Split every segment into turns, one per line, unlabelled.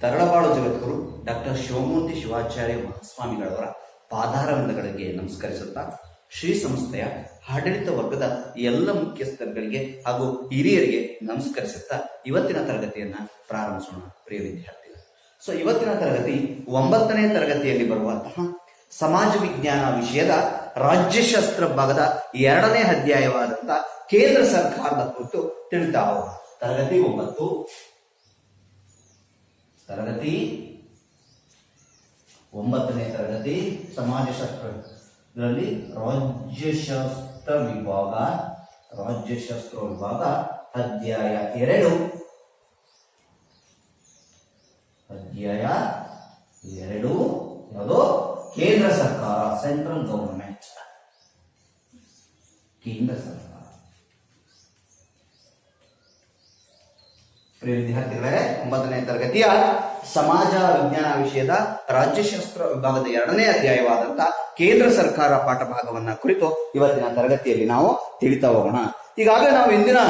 ತರಳಬಾಳು ಜಗದ್ಗುರು doctor Shivamurthy Shivacharya ಮಹಾಸ್ವಾಮಿಗಳವರ ಪಾದಾರವಿಂದಗಳಿಗೆ ನಮಸ್ಕರಿಸುತ್ತಾ Shri ಸಂಸ್ಥೆಯ ಆಡಳಿತ ವರ್ಗದ ಎಲ್ಲ ಮುಖ್ಯಸ್ಥರುಗಳಿಗೆ ಹಾಗೂ ಹಿರಿಯರಿಗೆ ನಮಸ್ಕರಿಸುತ್ತಾ ಇವತ್ತಿನ ತರಗತಿಯನ್ನ ಪ್ರಾರಂಭಿಸೋಣ ಪ್ರಿಯ ವಿದ್ಯಾರ್ಥಿಗಳು. ಇವತ್ತಿನ ತರಗತಿ 9ನೇ ತರಗತಿಯಲ್ಲಿ ಬರುವಂತಹ ಸಮಾಜ ವಿಜ್ಞಾನ ವಿಷಯದ ರಾಜ್ಯಶಾಸ್ತ್ರ ಭಾಗದ 2ನೇ ಅಧ್ಯಾಯವಾದಂತಹ ಕೇಂದ್ರ ಸರ್ಕಾರದ ಕುರಿತು ತಿಳಿತಾ ಹೋಗೋಣ. ತರಗತಿ 9ನೇ ತರಗತಿ ಸಮಾಜಶಾಸ್ತ್ರದಲ್ಲಿ ರಾಜ್ಯಶಾಸ್ತ್ರ ವಿಭಾಗ ಅಧ್ಯಾಯ 2 ಯಾವುದು ಕೇಂದ್ರ ಸರ್ಕಾರ, ಸೆಂಟ್ರಲ್ ಗವರ್ಮೆಂಟ್, ಕೇಂದ್ರ ಸರ್ಕಾರ. ಪ್ರಿಯ ವಿದ್ಯಾರ್ಥಿಗಳೇ, 9ನೇ ತರಗತಿಯ ಸಮಾಜ ವಿಜ್ಞಾನ ವಿಷಯದ ರಾಜ್ಯಶಾಸ್ತ್ರ ವಿಭಾಗದ 2ನೇ ಅಧ್ಯಾಯವಾದಂತಹ ಕೇಂದ್ರ ಸರ್ಕಾರ ಪಾಠ ಭಾಗವನ್ನ ಕುರಿತು ಇವತ್ತಿನ ತರಗತಿಯಲ್ಲಿ ನಾವು ತಿಳಿತಾ ಹೋಗೋಣ. ಈಗಾಗಲೇ ನಾವು ಇಂದಿನ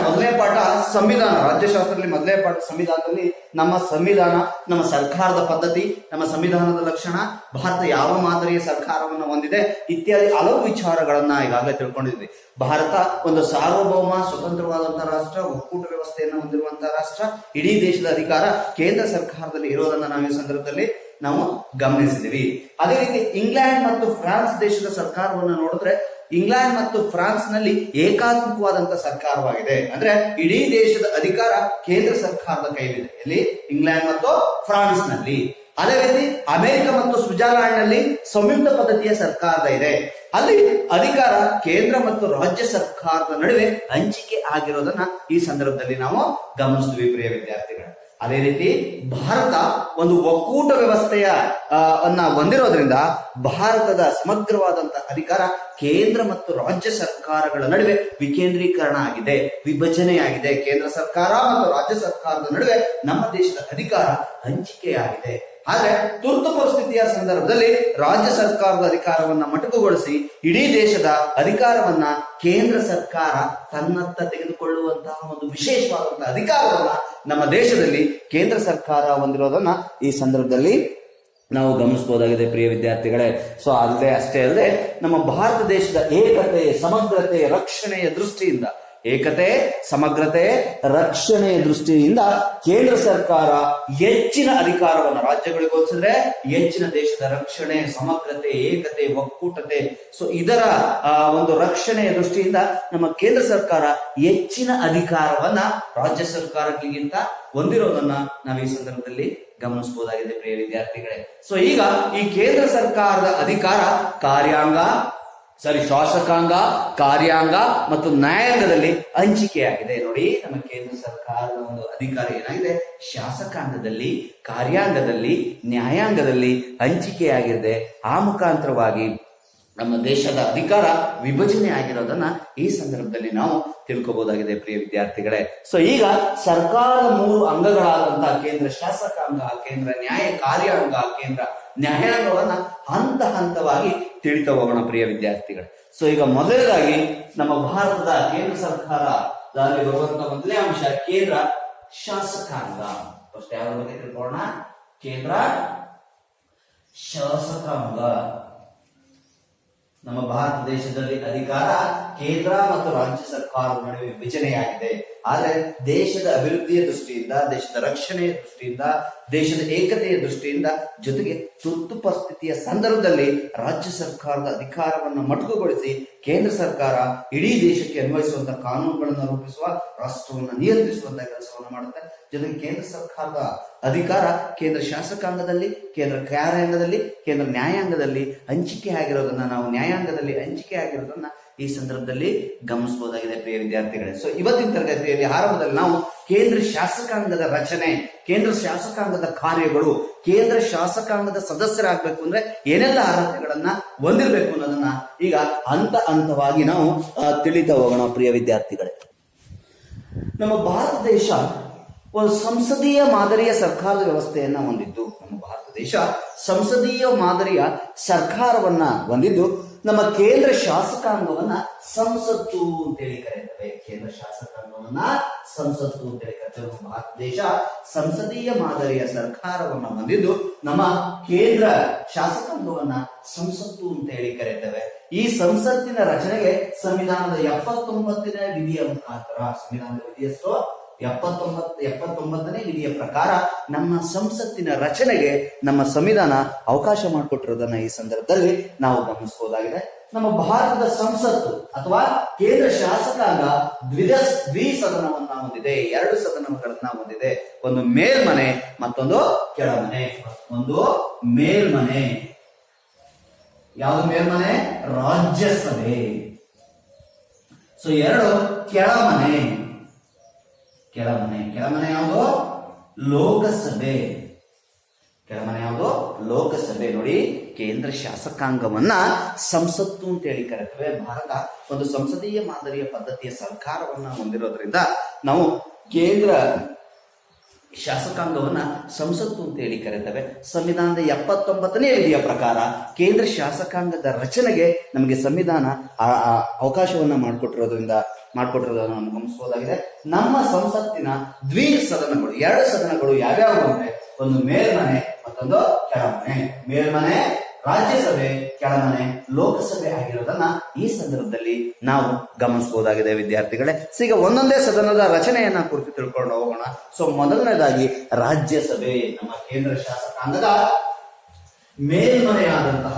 ಮೊದಲನೇ ಪಾಠ ಸಂವಿಧಾನ, ರಾಜ್ಯಶಾಸ್ತ್ರದಲ್ಲಿ ಮೊದಲನೇ ಪಾಠ ಸಂವಿಧಾನದಲ್ಲಿ ನಮ್ಮ ಸಂವಿಧಾನ, ನಮ್ಮ ಸರ್ಕಾರದ ಪದ್ಧತಿ, ನಮ್ಮ ಸಂವಿಧಾನದ ಲಕ್ಷಣ, ಭಾರತ ಯಾವ ಮಾದರಿಯ ಸರ್ಕಾರವನ್ನು ಹೊಂದಿದೆ ಇತ್ಯಾದಿ ಹಲವು ವಿಚಾರಗಳನ್ನ ಈಗಾಗಲೇ ತಿಳ್ಕೊಂಡಿದ್ವಿ. ಭಾರತ ಒಂದು ಸಾರ್ವಭೌಮ ಸ್ವತಂತ್ರವಾದಂತಹ ರಾಷ್ಟ್ರ, ಒಕ್ಕೂಟ ವ್ಯವಸ್ಥೆಯನ್ನು ಹೊಂದಿರುವಂತಹ ರಾಷ್ಟ್ರ. ಇಡೀ ದೇಶದ ಅಧಿಕಾರ ಕೇಂದ್ರ ಸರ್ಕಾರದಲ್ಲಿ ಇರೋದನ್ನ ನಾವು ಈ ಸಂದರ್ಭದಲ್ಲಿ ನಾವು ಗಮನಿಸಿದೀವಿ. ಅದೇ ರೀತಿ ಇಂಗ್ಲೆಂಡ್ ಮತ್ತು ಫ್ರಾನ್ಸ್ ದೇಶದ ಸರ್ಕಾರವನ್ನು ನೋಡಿದ್ರೆ ಇಂಗ್ಲೆಂಡ್ ಮತ್ತು ಫ್ರಾನ್ಸ್ ನಲ್ಲಿ ಏಕಾತ್ಮಕವಾದಂತಹ ಸರ್ಕಾರವಾಗಿದೆ. ಅಂದ್ರೆ ಇಡೀ ದೇಶದ ಅಧಿಕಾರ ಕೇಂದ್ರ ಸರ್ಕಾರದ ಕೈಲಿದೆ. ಇಲ್ಲಿ ಇಂಗ್ಲೆಂಡ್ ಮತ್ತು ಫ್ರಾನ್ಸ್ ನಲ್ಲಿ. ಅದೇ ರೀತಿ ಅಮೆರಿಕ ಮತ್ತು ಸ್ವಿಟ್ಜರ್ಲ್ಯಾಂಡ್ ನಲ್ಲಿ ಸಂಯುಕ್ತ ಪದ್ಧತಿಯ ಸರ್ಕಾರದ ಇದೆ. ಅಲ್ಲಿ ಅಧಿಕಾರ ಕೇಂದ್ರ ಮತ್ತು ರಾಜ್ಯ ಸರ್ಕಾರದ ನಡುವೆ ಹಂಚಿಕೆ ಆಗಿರೋದನ್ನ ಈ ಸಂದರ್ಭದಲ್ಲಿ ನಾವು ಗಮನಿಸ್ತೀವಿ ಪ್ರಿಯ ವಿದ್ಯಾರ್ಥಿಗಳು. ಅದೇ ರೀತಿ ಭಾರತ ಒಂದು ಒಕ್ಕೂಟ ವ್ಯವಸ್ಥೆಯ ಹೊಂದಿರೋದ್ರಿಂದ ಭಾರತದ ಸಮಗ್ರವಾದಂತಹ ಅಧಿಕಾರ ಕೇಂದ್ರ ಮತ್ತು ರಾಜ್ಯ ಸರ್ಕಾರಗಳ ನಡುವೆ ವಿಕೇಂದ್ರೀಕರಣ ಆಗಿದೆ, ವಿಭಜನೆಯಾಗಿದೆ. ಕೇಂದ್ರ ಸರ್ಕಾರ ಮತ್ತು ರಾಜ್ಯ ಸರ್ಕಾರದ ನಡುವೆ ನಮ್ಮ ದೇಶದ ಅಧಿಕಾರ ಹಂಚಿಕೆಯಾಗಿದೆ. ಆದ್ರೆ ತುರ್ತು ಪರಿಸ್ಥಿತಿಯ ಸಂದರ್ಭದಲ್ಲಿ ರಾಜ್ಯ ಸರ್ಕಾರದ ಅಧಿಕಾರವನ್ನ ಮೊಟಕುಗೊಳಿಸಿ ಇಡೀ ದೇಶದ ಅಧಿಕಾರವನ್ನ ಕೇಂದ್ರ ಸರ್ಕಾರ ತನ್ನತ್ತ ತೆಗೆದುಕೊಳ್ಳುವಂತಹ ಒಂದು ವಿಶೇಷವಾದಂತಹ ಅಧಿಕಾರವನ್ನ ನಮ್ಮ ದೇಶದಲ್ಲಿ ಕೇಂದ್ರ ಸರ್ಕಾರ ಹೊಂದಿರೋದನ್ನ ಈ ಸಂದರ್ಭದಲ್ಲಿ ನಾವು ಗಮನಿಸಬಹುದಾಗಿದೆ ಪ್ರಿಯ ವಿದ್ಯಾರ್ಥಿಗಳೇ. ಅಷ್ಟೇ ಅಲ್ಲದೆ ನಮ್ಮ ಭಾರತ ದೇಶದ ಏಕತೆ, ಸಮಗ್ರತೆ, ರಕ್ಷಣೆಯ ದೃಷ್ಟಿಯಿಂದ ಕೇಂದ್ರ ಸರ್ಕಾರ ಹೆಚ್ಚಿನ ಅಧಿಕಾರವನ್ನು ರಾಜ್ಯಗಳಿಗೆ ಹೋಲಿಸಿದ್ರೆ ಹೆಚ್ಚಿನ ದೇಶದ ರಕ್ಷಣೆ, ಸಮಗ್ರತೆ, ಏಕತೆ, ಒಕ್ಕೂಟತೆ, ಇದರ ಒಂದು ರಕ್ಷಣೆಯ ದೃಷ್ಟಿಯಿಂದ ನಮ್ಮ ಕೇಂದ್ರ ಸರ್ಕಾರ ಹೆಚ್ಚಿನ ಅಧಿಕಾರವನ್ನ ರಾಜ್ಯ ಸರ್ಕಾರಗಳಿಗಿಂತ ಹೊಂದಿರೋದನ್ನ ನಾವು ಈ ಸಂದರ್ಭದಲ್ಲಿ ಗಮನಿಸಬಹುದಾಗಿದೆ ಪ್ರಿಯ ವಿದ್ಯಾರ್ಥಿಗಳೇ. ಈಗ ಈ ಕೇಂದ್ರ ಸರ್ಕಾರದ ಅಧಿಕಾರ ಶಾಸಕಾಂಗ, ಕಾರ್ಯಾಂಗ ಮತ್ತು ನ್ಯಾಯಾಂಗದಲ್ಲಿ ಹಂಚಿಕೆಯಾಗಿದೆ. ನೋಡಿ, ನಮ್ಮ ಕೇಂದ್ರ ಸರ್ಕಾರದ ಒಂದು ಅಧಿಕಾರ ಏನಾಗಿದೆ, ಶಾಸಕಾಂಗದಲ್ಲಿ, ಕಾರ್ಯಾಂಗದಲ್ಲಿ, ನ್ಯಾಯಾಂಗದಲ್ಲಿ ಹಂಚಿಕೆಯಾಗಿದೆ. ಆ ಮುಖಾಂತರವಾಗಿ ನಮ್ಮ ದೇಶದ ಅಧಿಕಾರ ವಿಭಜನೆ ಆಗಿರೋದನ್ನ ಈ ಸಂದರ್ಭದಲ್ಲಿ ನಾವು ತಿಳ್ಕೋಬಹುದಾಗಿದೆ ಪ್ರಿಯ ವಿದ್ಯಾರ್ಥಿಗಳೇ. ಈಗ ಸರ್ಕಾರದ 3 ಅಂಗಗಳಾದಂತಹ ಕೇಂದ್ರ ಶಾಸಕಾಂಗ, ಕೇಂದ್ರ ಕಾರ್ಯಾಂಗ, ಕೇಂದ್ರ ನ್ಯಾಯಾಂಗವನ್ನ ಹಂತ ಹಂತವಾಗಿ ತಿಳಿತಾ ಹೋಗೋಣ ಪ್ರಿಯ ವಿದ್ಯಾರ್ಥಿಗಳೇ. ಈಗ ಮೊದಲನೇದಾಗಿ ನಮ್ಮ ಭಾರತದ ಕೇಂದ್ರ ಸರ್ಕಾರದಲ್ಲಿ ಬರುವಂತಹ ಮೊದಲನೇ ಅಂಶ ಕೇಂದ್ರ ಶಾಸಕಾಂಗ. ಫಸ್ಟ್ ಯಾವ್ದ್ರ ಬಗ್ಗೆ ತಿಳ್ಕೊಳ್ಳೋಣ? ಕೇಂದ್ರ ಶಾಸಕಾಂಗ. ನಮ್ಮ ಭಾರತ ದೇಶದಲ್ಲಿ ಅಧಿಕಾರ ಕೇಂದ್ರ ಮತ್ತು ರಾಜ್ಯ ಸರ್ಕಾರದ ನಡುವೆ ವಿಭಜನೆಯಾಗಿದೆ. ಆದರೆ ದೇಶದ ಅಭಿವೃದ್ಧಿಯ ದೃಷ್ಟಿಯಿಂದ, ದೇಶದ ರಕ್ಷಣೆಯ ದೃಷ್ಟಿಯಿಂದ, ದೇಶದ ಏಕತೆಯ ದೃಷ್ಟಿಯಿಂದ, ಜೊತೆಗೆ ತುರ್ತು ಪರಿಸ್ಥಿತಿಯ ಸಂದರ್ಭದಲ್ಲಿ ರಾಜ್ಯ ಸರ್ಕಾರದ ಅಧಿಕಾರವನ್ನು ಮೊಟಕುಗೊಳಿಸಿ ಕೇಂದ್ರ ಸರ್ಕಾರ ಇಡೀ ದೇಶಕ್ಕೆ ಅನ್ವಯಿಸುವಂತಹ ಕಾನೂನುಗಳನ್ನು ರೂಪಿಸುವ, ರಾಷ್ಟ್ರವನ್ನು ನಿಯಂತ್ರಿಸುವಂತಹ ಕೆಲಸವನ್ನು ಮಾಡುತ್ತೆ. ಜೊತೆಗೆ ಕೇಂದ್ರ ಸರ್ಕಾರದ ಅಧಿಕಾರ ಕೇಂದ್ರ ಶಾಸಕಾಂಗದಲ್ಲಿ, ಕೇಂದ್ರ ಕಾರ್ಯಾಂಗದಲ್ಲಿ, ಕೇಂದ್ರ ನ್ಯಾಯಾಂಗದಲ್ಲಿ ಹಂಚಿಕೆ ಆಗಿರೋದನ್ನ ಈ ಸಂದರ್ಭದಲ್ಲಿ ಗಮನಿಸಬಹುದಾಗಿದೆ ಪ್ರಿಯ ವಿದ್ಯಾರ್ಥಿಗಳೇ. ಇವತ್ತಿನ ತರಗತಿಯಲ್ಲಿ ಆರಂಭದಲ್ಲಿ ನಾವು ಕೇಂದ್ರ ಶಾಸಕಾಂಗದ ರಚನೆ, ಕೇಂದ್ರ ಶಾಸಕಾಂಗದ ಕಾರ್ಯಗಳು, ಕೇಂದ್ರ ಶಾಸಕಾಂಗದ ಸದಸ್ಯರಾಗಬೇಕು ಅಂದ್ರೆ ಏನೆಲ್ಲ ಅರ್ಹತೆಗಳನ್ನ ಹೊಂದಿರಬೇಕು ಅನ್ನೋದನ್ನ ಈಗ ಹಂತವಾಗಿ ನಾವು ತಿಳಿತಾ ಹೋಗೋಣ ಪ್ರಿಯ ವಿದ್ಯಾರ್ಥಿಗಳೇ. ನಮ್ಮ ಭಾರತ ದೇಶ ಒಂದು ಸಂಸದೀಯ ಮಾದರಿಯ ಸರ್ಕಾರದ ವ್ಯವಸ್ಥೆಯನ್ನ ಹೊಂದಿದ್ದು, ನಮ್ಮ ಭಾರತ ದೇಶ ಸಂಸದೀಯ ಮಾದರಿಯ ಸರ್ಕಾರವನ್ನ ಹೊಂದಿದ್ದು, ನಮ್ಮ ಕೇಂದ್ರ ಶಾಸಕಾಂಗವನ್ನ ಸಂಸತ್ತು ಅಂತೇಳಿ ಕರೀತೇವೆ. ಕೇಂದ್ರ ಶಾಸಕಾಂಗವನ್ನ ಸಂಸತ್ತು ಅಂತೇಳಿ ಕರೀತೇವೆ. ನಮ್ಮ ಭಾರತ ದೇಶ ಸಂಸದೀಯ ಮಾದರಿಯ ಸರ್ಕಾರವನ್ನ ಹೊಂದಿದ್ದು ನಮ್ಮ ಕೇಂದ್ರ ಶಾಸಕಾಂಗವನ್ನ ಸಂಸತ್ತು ಅಂತ ಹೇಳಿ ಕರೀತೇವೆ. ಈ ಸಂಸತ್ತಿನ ರಚನೆಗೆ ಸಂವಿಧಾನದ 79ನೇ ವಿಧಿಯ ಮುಖಾಂತರ, ಸಂವಿಧಾನದ ವಿಧಿಯಷ್ಟು 79ನೇ ವಿಧಿಯ ಪ್ರಕಾರ ನಮ್ಮ ಸಂಸತ್ತಿನ ರಚನೆಗೆ ನಮ್ಮ ಸಂವಿಧಾನ ಅವಕಾಶ ಮಾಡಿಕೊಟ್ಟಿರೋದನ್ನ ಈ ಸಂದರ್ಭದಲ್ಲಿ ನಾವು ಗಮನಿಸಬಹುದಾಗಿದೆ. ನಮ್ಮ ಭಾರತದ ಸಂಸತ್ತು ಅಥವಾ ಕೇಂದ್ರ ಶಾಸಕಾಂಗ ದ್ವಿಸದನವನ್ನ ಹೊಂದಿದೆ. 2 ಸದನಗಳನ್ನ ಹೊಂದಿದೆ. ಒಂದು ಮೇಲ್ಮನೆ, ಮತ್ತೊಂದು ಕೆಳಮನೆ. ಒಂದು ಮೇಲ್ಮನೆ, ಯಾವುದು ಮೇಲ್ಮನೆ? ರಾಜ್ಯಸಭೆ. ಸೊ 2 ಕೆಳಮನೆ. ಕೆಳಮನೆ ಯಾವುದು? ಲೋಕಸಭೆ. ಕೆಳಮನೆ ಯಾವುದು? ಲೋಕಸಭೆ. ನೋಡಿ, ಕೇಂದ್ರ ಶಾಸಕಾಂಗವನ್ನ ಸಂಸತ್ತು ಅಂತ ಹೇಳಿ ಕರೀತೇವೆ. ಭಾರತ ಒಂದು ಸಂಸದೀಯ ಮಾದರಿಯ ಪದ್ಧತಿಯ ಸರ್ಕಾರವನ್ನ ಹೊಂದಿರೋದ್ರಿಂದ ನಾವು ಕೇಂದ್ರ ಶಾಸಕಾಂಗವನ್ನ ಸಂಸತ್ತು ಅಂತ ಹೇಳಿ ಕರೀತೇವೆ. ಸಂವಿಧಾನದ 79ನೇ ವಿಧಿಯ ಪ್ರಕಾರ ಕೇಂದ್ರ ಶಾಸಕಾಂಗದ ರಚನೆಗೆ ನಮಗೆ ಸಂವಿಧಾನ ಅವಕಾಶವನ್ನ ಮಾಡಿಕೊಟ್ಟಿರೋದನ್ನ ನಾವು ಗಮನಿಸಬಹುದಾಗಿದೆ. ನಮ್ಮ ಸಂಸತ್ತಿನ ದ್ವಿಸದನಗಳು, 2 ಸದನಗಳು ಯಾವ್ಯಾವು ಅಂದ್ರೆ ಒಂದು ಮೇಲ್ಮನೆ, ಮತ್ತೊಂದು ಕೆಳಮನೆ. ಮೇಲ್ಮನೆ ರಾಜ್ಯಸಭೆ, ಕೆಳಮನೆ ಲೋಕಸಭೆ ಆಗಿರೋದನ್ನ ಈ ಸಂದರ್ಭದಲ್ಲಿ ನಾವು ಗಮನಿಸಬಹುದಾಗಿದೆ ವಿದ್ಯಾರ್ಥಿಗಳೇ. ಈಗ ಒಂದೊಂದೇ ಸದನದ ರಚನೆಯನ್ನ ಕುರಿತು ತಿಳ್ಕೊಂಡು ಹೋಗೋಣ. ಸೊ ಮೊದಲನೇದಾಗಿ ರಾಜ್ಯಸಭೆ, ನಮ್ಮ ಕೇಂದ್ರ ಶಾಸಕಾಂಗದ ಮೇಲ್ಮನೆಯಾದಂತಹ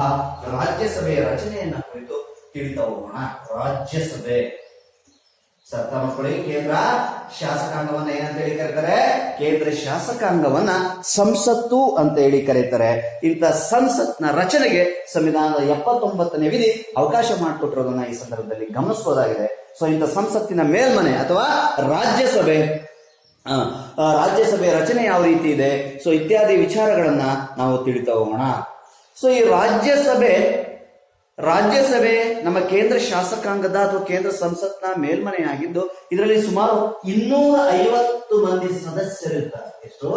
ರಾಜ್ಯಸಭೆಯ ರಚನೆಯನ್ನ ಕುರಿತು ತಿಳಿತಾ ಹೋಗೋಣ. ರಾಜ್ಯಸಭೆ ಮಕ್ಕಳಿಗೆ ಕೇಂದ್ರ ಶಾಸಕಾಂಗವನ್ನ ಏನಂತ ಹೇಳಿ ಕರೀತಾರೆ? ಕೇಂದ್ರ ಶಾಸಕಾಂಗವನ್ನ ಸಂಸತ್ತು ಅಂತ ಹೇಳಿ ಕರೀತಾರೆ. ಇಂಥ ಸಂಸತ್ನ ರಚನೆಗೆ ಸಂವಿಧಾನದ 79ನೇ ವಿಧಿ ಅವಕಾಶ ಮಾಡಿಕೊಟ್ಟಿರೋದನ್ನ ಈ ಸಂದರ್ಭದಲ್ಲಿ ಗಮನಿಸಬಹುದಾಗಿದೆ. ಸೊ ಇಂಥ ಸಂಸತ್ತಿನ ಮೇಲ್ಮನೆ ಅಥವಾ ರಾಜ್ಯಸಭೆ ರಚನೆ ಯಾವ ರೀತಿ ಇದೆ, ಸೊ ಇತ್ಯಾದಿ ವಿಚಾರಗಳನ್ನ ನಾವು ತಿಳಿತಾ ಹೋಗೋಣ. ಸೊ ಈ ರಾಜ್ಯಸಭೆ ನಮ್ಮ ಕೇಂದ್ರ ಶಾಸಕಾಂಗದ ಅಥವಾ ಕೇಂದ್ರ ಸಂಸತ್ನ ಮೇಲ್ಮನೆಯಾಗಿದ್ದು ಇದರಲ್ಲಿ ಸುಮಾರು 250 ಮಂದಿ ಸದಸ್ಯರಿರ್ತಾರೆ. ಎಷ್ಟು?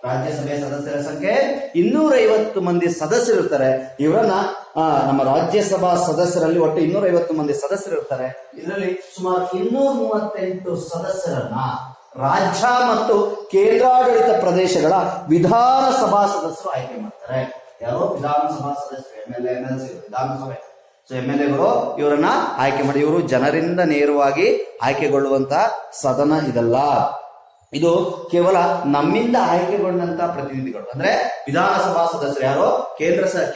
ರಾಜ್ಯಸಭೆಯ ಸದಸ್ಯರ ಸಂಖ್ಯೆ 250 ಮಂದಿ ಸದಸ್ಯರಿರ್ತಾರೆ. ಇವರನ್ನ ನಮ್ಮ ರಾಜ್ಯಸಭಾ ಸದಸ್ಯರಲ್ಲಿ ಒಟ್ಟು 250 ಮಂದಿ ಸದಸ್ಯರಿರ್ತಾರೆ. ಇದರಲ್ಲಿ ಸುಮಾರು 238 ಸದಸ್ಯರನ್ನ ರಾಜ್ಯ ಮತ್ತು ಕೇಂದ್ರಾಡಳಿತ ಪ್ರದೇಶಗಳ ವಿಧಾನಸಭಾ ಸದಸ್ಯರು ಆಯ್ಕೆ ಮಾಡ್ತಾರೆ. ಯಾರೋ ವಿಧಾನಸಭಾ ಸದಸ್ಯರು, MLA, MLC, ವಿಧಾನಸಭೆ. ಸೊ MLAಗಳು ಇವರನ್ನ ಆಯ್ಕೆ ಮಾಡಿ, ಇವರು ಜನರಿಂದ ನೇರವಾಗಿ ಆಯ್ಕೆಗೊಳ್ಳುವಂತಹ ಸದನ ಇದಲ್ಲ. ಇದು ಕೇವಲ ನಮ್ಮಿಂದ ಆಯ್ಕೆಗೊಂಡಂತಹ ಪ್ರತಿನಿಧಿಗಳು, ಅಂದ್ರೆ ವಿಧಾನಸಭಾ ಸದಸ್ಯರು ಯಾರು?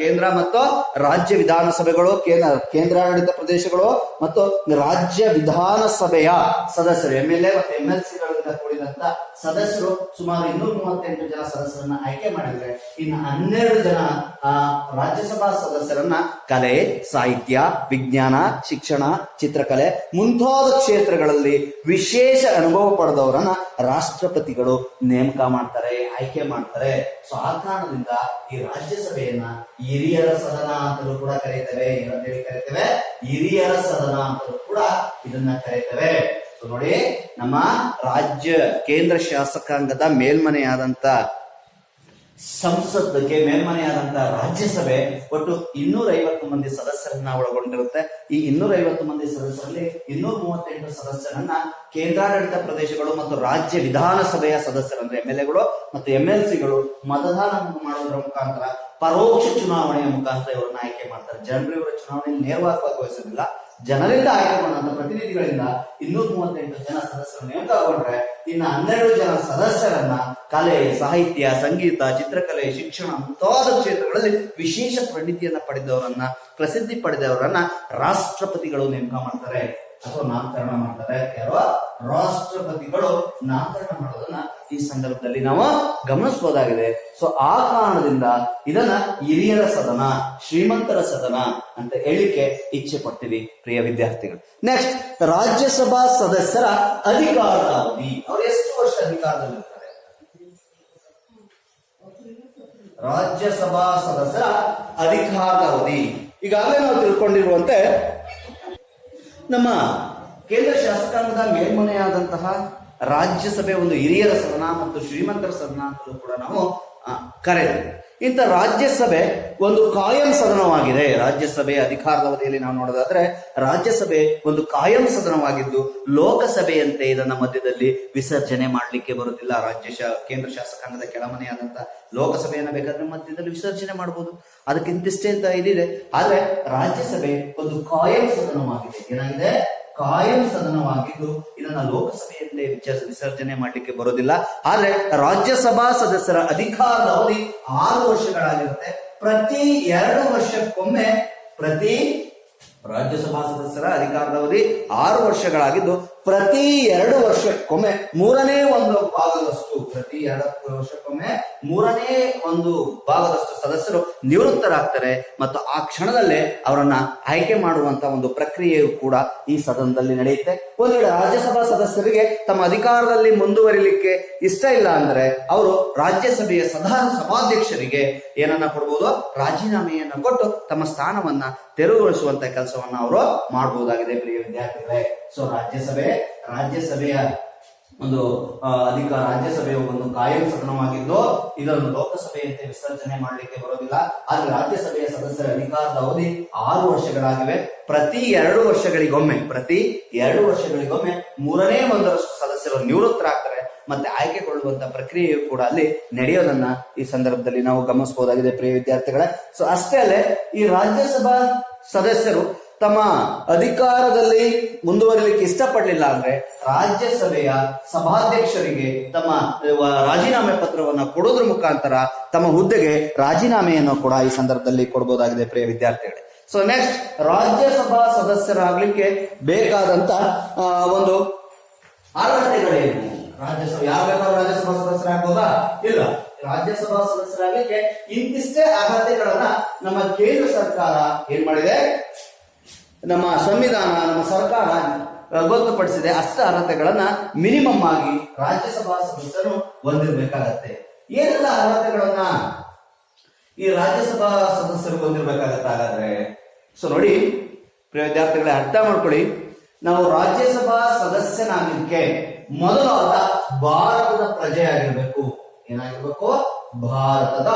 ಕೇಂದ್ರ ಮತ್ತು ರಾಜ್ಯ ವಿಧಾನಸಭೆಗಳು, ಕೇಂದ್ರಾಡಳಿತ ಪ್ರದೇಶಗಳು ಮತ್ತು ರಾಜ್ಯ ವಿಧಾನಸಭೆಯ ಸದಸ್ಯರು, MLA ಮತ್ತು MLCಗಳಿಂದ ಕೂಡಿದಂತ ಸದಸ್ಯರು ಸುಮಾರು 238 ಜನ ಸದಸ್ಯರನ್ನ ಆಯ್ಕೆ ಮಾಡಿದ್ರೆ, ಇನ್ನು 12 ಜನ ರಾಜ್ಯಸಭಾ ಸದಸ್ಯರನ್ನ ಕಲೆ, ಸಾಹಿತ್ಯ, ವಿಜ್ಞಾನ, ಶಿಕ್ಷಣ, ಚಿತ್ರಕಲೆ ಮುಂತಾದ ಕ್ಷೇತ್ರಗಳಲ್ಲಿ ವಿಶೇಷ ಅನುಭವ ಪಡೆದವರನ್ನ ರಾಷ್ಟ್ರಪತಿಗಳು ನೇಮಕ ಮಾಡ್ತಾರೆ, ಆಯ್ಕೆ ಮಾಡ್ತಾರೆ. ಸೊ ಆ ಕಾರಣದಿಂದ ಈ ರಾಜ್ಯಸಭೆಯನ್ನ ಹಿರಿಯರ ಸದನ ಅಂತಲೂ ಕೂಡ ಕರೀತೇವೆ. ಏನಂತೇಳಿ ಕರೀತೇವೆ? ಹಿರಿಯರ ಸದನ ಅಂತಲೂ ಕೂಡ ಇದನ್ನ ಕರೀತೇವೆ. ಸೊ ನೋಡಿ, ನಮ್ಮ ಕೇಂದ್ರ ಶಾಸಕಾಂಗದ ಮೇಲ್ಮನೆಯಾದಂತ ಸಂಸತ್ಗೆ ಮೇಲ್ಮನೆಯಾದಂತ ರಾಜ್ಯಸಭೆ ಒಟ್ಟು 250 ಮಂದಿ ಸದಸ್ಯರನ್ನ ಒಳಗೊಂಡಿರುತ್ತೆ. ಈ 250 ಮಂದಿ ಸದಸ್ಯರಲ್ಲಿ 238 ಸದಸ್ಯರನ್ನ ಕೇಂದ್ರಾಡಳಿತ ಪ್ರದೇಶಗಳು ಮತ್ತು ರಾಜ್ಯ ವಿಧಾನಸಭೆಯ ಸದಸ್ಯರು ಅಂದ್ರೆ MLAಗಳು ಮತ್ತು MLCಗಳು ಮತದಾನ ಮಾಡೋದ್ರ ಮುಖಾಂತರ, ಪರೋಕ್ಷ ಚುನಾವಣೆಯ ಮುಖಾಂತರ ಇವರನ್ನ ಆಯ್ಕೆ ಮಾಡ್ತಾರೆ. ಜನರು ಇವರ ಚುನಾವಣೆಯಲ್ಲಿ ನೇರವಾಗಿ ಭಾಗವಹಿಸೋದಿಲ್ಲ. ಜನರಿಂದ ಆಯ್ಕೆಗೊಂಡಂತ ಪ್ರತಿನಿಧಿಗಳಿಂದ 238 ಜನ ಸದಸ್ಯರು ನೇಮಕಗೊಂಡ್ರೆ, ಇನ್ನು 12 ಜನ ಸದಸ್ಯರನ್ನ ಕಲೆ, ಸಾಹಿತ್ಯ, ಸಂಗೀತ, ಚಿತ್ರಕಲೆ, ಶಿಕ್ಷಣ ಮುಂತಾದ ಕ್ಷೇತ್ರಗಳಲ್ಲಿ ವಿಶೇಷ ಪರಿಣಿತಿಯನ್ನ ಪಡೆದವರನ್ನ, ಪ್ರಸಿದ್ಧಿ ಪಡೆದವರನ್ನ ರಾಷ್ಟ್ರಪತಿಗಳು ನೇಮಕ ಮಾಡ್ತಾರೆ ಅಥವಾ ನಾಮಕರಣ ಮಾಡ್ತಾರೆ. ಯಾರೋ ರಾಷ್ಟ್ರಪತಿಗಳು ನಾಮಕರಣ ಮಾಡೋದನ್ನ ಈ ಸಂದರ್ಭದಲ್ಲಿ ನಾವು ಗಮನಿಸಬಹುದಾಗಿದೆ. ಸೊ ಆ ಕಾರಣದಿಂದ ಇದನ್ನ ಹಿರಿಯರ ಸದನ, ಶ್ರೀಮಂತರ ಸದನ ಅಂತ ಹೇಳಿಕೆ ಇಚ್ಛೆ ಪಡ್ತೀವಿ ಪ್ರಿಯ ವಿದ್ಯಾರ್ಥಿಗಳು. ನೆಕ್ಸ್ಟ್, ರಾಜ್ಯಸಭಾ ಸದಸ್ಯರ ಅಧಿಕಾರದ ಅವಧಿ. ಅವರು ಎಷ್ಟು ವರ್ಷ ಅಧಿಕಾರದಲ್ಲಿರ್ತಾರೆ? ರಾಜ್ಯಸಭಾ ಸದಸ್ಯರ ಅಧಿಕಾರದ ಅವಧಿ ಈಗಾಗಲೇ ನಾವು ತಿಳ್ಕೊಂಡಿರುವಂತೆ ನಮ್ಮ ಕೇಂದ್ರ ಶಾಸಕಾಂಗದ ಮೇಲ್ಮನೆಯಾದಂತಹ ರಾಜ್ಯಸಭೆ ಒಂದು ಹಿರಿಯರ ಸದನ ಮತ್ತು ಶ್ರೀಮಂತರ ಸದನ ಅಂತಲೂ ಕೂಡ ನಾವು ಕರೆಯುತ್ತೇವೆ. ಇಂಥ ರಾಜ್ಯಸಭೆ ಒಂದು ಕಾಯಂ ಸದನವಾಗಿದೆ. ರಾಜ್ಯಸಭೆ ಅಧಿಕಾರದ ಅವಧಿಯಲ್ಲಿ ನಾವು ನೋಡೋದಾದ್ರೆ ರಾಜ್ಯಸಭೆ ಒಂದು ಕಾಯಂ ಸದನವಾಗಿದ್ದು ಲೋಕಸಭೆಯಂತೆ ಇದನ್ನ ಮಧ್ಯದಲ್ಲಿ ವಿಸರ್ಜನೆ ಮಾಡಲಿಕ್ಕೆ ಬರುತ್ತಿಲ್ಲ. ಕೇಂದ್ರ ಶಾಸಕಾಂಗದ ಕೆಳಮನೆಯಾದಂತ ಲೋಕಸಭೆಯನ್ನ ಬೇಕಾದ್ರೆ ಮಧ್ಯದಲ್ಲಿ ವಿಸರ್ಜನೆ ಮಾಡಬಹುದು, ಅದಕ್ಕಿಂತಿಷ್ಟೇ ಅಂತ ಇದಿದೆ. ಆದ್ರೆ ರಾಜ್ಯಸಭೆ ಒಂದು ಕಾಯಂ ಸದನವಾಗಿದೆ. ಏನಾಗಿದೆ? ಕಾಯಂ ಸದನವಾಗಿದ್ದು ಇದನ್ನ ಲೋಕಸಭೆಯಂತೆ ವಿಸರ್ಜನೆ ಮಾಡಲಿಕ್ಕೆ ಬರೋದಿಲ್ಲ. ಆದ್ರೆ ರಾಜ್ಯಸಭಾ ಸದಸ್ಯರ ಅಧಿಕಾರದ ಅವಧಿ 6 ವರ್ಷಗಳಾಗಿರುತ್ತೆ. ಪ್ರತಿ 2 ವರ್ಷಕ್ಕೊಮ್ಮೆ ರಾಜ್ಯಸಭಾ ಸದಸ್ಯರ ಅಧಿಕಾರದ ಅವಧಿ 6 ವರ್ಷಗಳಾಗಿದ್ದು ಪ್ರತಿ 2 ವರ್ಷಕ್ಕೊಮ್ಮೆ 1/3 ಭಾಗದಷ್ಟು ಸದಸ್ಯರು ನಿವೃತ್ತರಾಗ್ತಾರೆ ಮತ್ತು ಆ ಕ್ಷಣದಲ್ಲೇ ಅವರನ್ನ ಆಯ್ಕೆ ಮಾಡುವಂತ ಒಂದು ಪ್ರಕ್ರಿಯೆಯು ಕೂಡ ಈ ಸದನದಲ್ಲಿ ನಡೆಯುತ್ತೆ. ಒಂದು ವೇಳೆ ರಾಜ್ಯಸಭಾ ಸದಸ್ಯರಿಗೆ ತಮ್ಮ ಅಧಿಕಾರದಲ್ಲಿ ಮುಂದುವರಿಲಿಕ್ಕೆ ಇಷ್ಟ ಇಲ್ಲ ಅಂದ್ರೆ ಅವರು ರಾಜ್ಯಸಭೆಯ ಸಭಾಧ್ಯಕ್ಷರಿಗೆ ಏನನ್ನ ಕೊಡಬಹುದು? ರಾಜೀನಾಮೆಯನ್ನ ಕೊಟ್ಟು ತಮ್ಮ ಸ್ಥಾನವನ್ನ ತೆರವುಗೊಳಿಸುವಂತ ಕೆಲಸವನ್ನ ಅವರು ಮಾಡಬಹುದಾಗಿದೆ ಪ್ರಿಯ ವಿದ್ಯಾರ್ಥಿಗಳೇ. ಸೊ ರಾಜ್ಯಸಭೆಯ ಒಂದು ರಾಜ್ಯಸಭೆಯ ಒಂದು ಕಾಯಂ ಸದನವಾಗಿದ್ದು ಇದನ್ನು ಲೋಕಸಭೆಯಂತೆ ವಿಸರ್ಜನೆ ಮಾಡಲಿಕ್ಕೆ ಬರೋದಿಲ್ಲ. ಆದ್ರೆ ರಾಜ್ಯಸಭೆಯ ಸದಸ್ಯರ ಅಧಿಕಾರದ ಅವಧಿ 6 ವರ್ಷಗಳಾಗಿವೆ. ಪ್ರತಿ 2 ವರ್ಷಗಳಿಗೊಮ್ಮೆ 1/3 ಸದಸ್ಯರು ನಿವೃತ್ತರಾಗ್ತಾರೆ ಮತ್ತೆ ಆಯ್ಕೆಗೊಳ್ಳುವಂತ ಪ್ರಕ್ರಿಯೆಯು ಕೂಡ ಅಲ್ಲಿ ನಡೆಯೋದನ್ನ ಈ ಸಂದರ್ಭದಲ್ಲಿ ನಾವು ಗಮನಿಸಬಹುದಾಗಿದೆ ಪ್ರಿಯ ವಿದ್ಯಾರ್ಥಿಗಳೇ. ಸೊ ಅಷ್ಟೇ ಅಲ್ಲೇ ಈ ರಾಜ್ಯಸಭಾ ಸದಸ್ಯರು ತಮ್ಮ ಅಧಿಕಾರದಲ್ಲಿ ಮುಂದುವರಿಲಿಕ್ಕೆ ಇಷ್ಟಪಡಲಿಲ್ಲ ಅಂದ್ರೆ ರಾಜ್ಯಸಭೆಯ ಸಭಾಧ್ಯಕ್ಷರಿಗೆ ತಮ್ಮ ರಾಜೀನಾಮೆ ಪತ್ರವನ್ನ ಕೊಡೋದ್ರ ಮುಖಾಂತರ ತಮ್ಮ ಹುದ್ದೆಗೆ ರಾಜೀನಾಮೆಯನ್ನು ಕೂಡ ಈ ಸಂದರ್ಭದಲ್ಲಿ ಕೊಡಬಹುದಾಗಿದೆ ಪ್ರಿಯ ವಿದ್ಯಾರ್ಥಿಗಳೇ. ಸೊ ನೆಕ್ಸ್ಟ್, ರಾಜ್ಯಸಭಾ ಸದಸ್ಯರಾಗ್ಲಿಕ್ಕೆ ಬೇಕಾದಂತ ಒಂದು ಅರ್ಹತೆಗಳೇನು? ಯಾರು ಬೇಕಾದ್ರೂ ರಾಜ್ಯಸಭಾ ಸದಸ್ಯರಾಗ್ಬೋದಾ? ಇಲ್ಲ. ರಾಜ್ಯಸಭಾ ಸದಸ್ಯರಾಗ್ಲಿಕ್ಕೆ ಇಂತಿಷ್ಟೇ ಅರ್ಹತೆಗಳನ್ನ ನಮ್ಮ ಕೇಂದ್ರ ಸರ್ಕಾರ ಏನ್ ಮಾಡಿದೆ, ನಮ್ಮ ಸಂವಿಧಾನ, ನಮ್ಮ ಸರ್ಕಾರ ಗೊತ್ತುಪಡಿಸಿದೆ. ಅಷ್ಟ ಅರ್ಹತೆಗಳನ್ನ ಮಿನಿಮಮ್ ಆಗಿ ರಾಜ್ಯಸಭಾ ಸದಸ್ಯರು ಹೊಂದಿರಬೇಕಾಗತ್ತೆ. ಏನೆಲ್ಲ ಅರ್ಹತೆಗಳನ್ನ ಈ ರಾಜ್ಯಸಭಾ ಸದಸ್ಯರು ಹೊಂದಿರಬೇಕಾಗತ್ತೆ ಹಾಗಾದ್ರೆ? ಸೊ ನೋಡಿ ಪ್ರಿಯ ವಿದ್ಯಾರ್ಥಿಗಳೇ, ಅರ್ಥ ಮಾಡ್ಕೊಳ್ಳಿ. ನಾವು ರಾಜ್ಯಸಭಾ ಸದಸ್ಯನಾಗಲಿಕ್ಕೆ ಮೊದಲು ಆತ ಭಾರತದ ಪ್ರಜೆಯಾಗಿರ್ಬೇಕು. ಏನಾಗಿರ್ಬೇಕು? ಭಾರತದ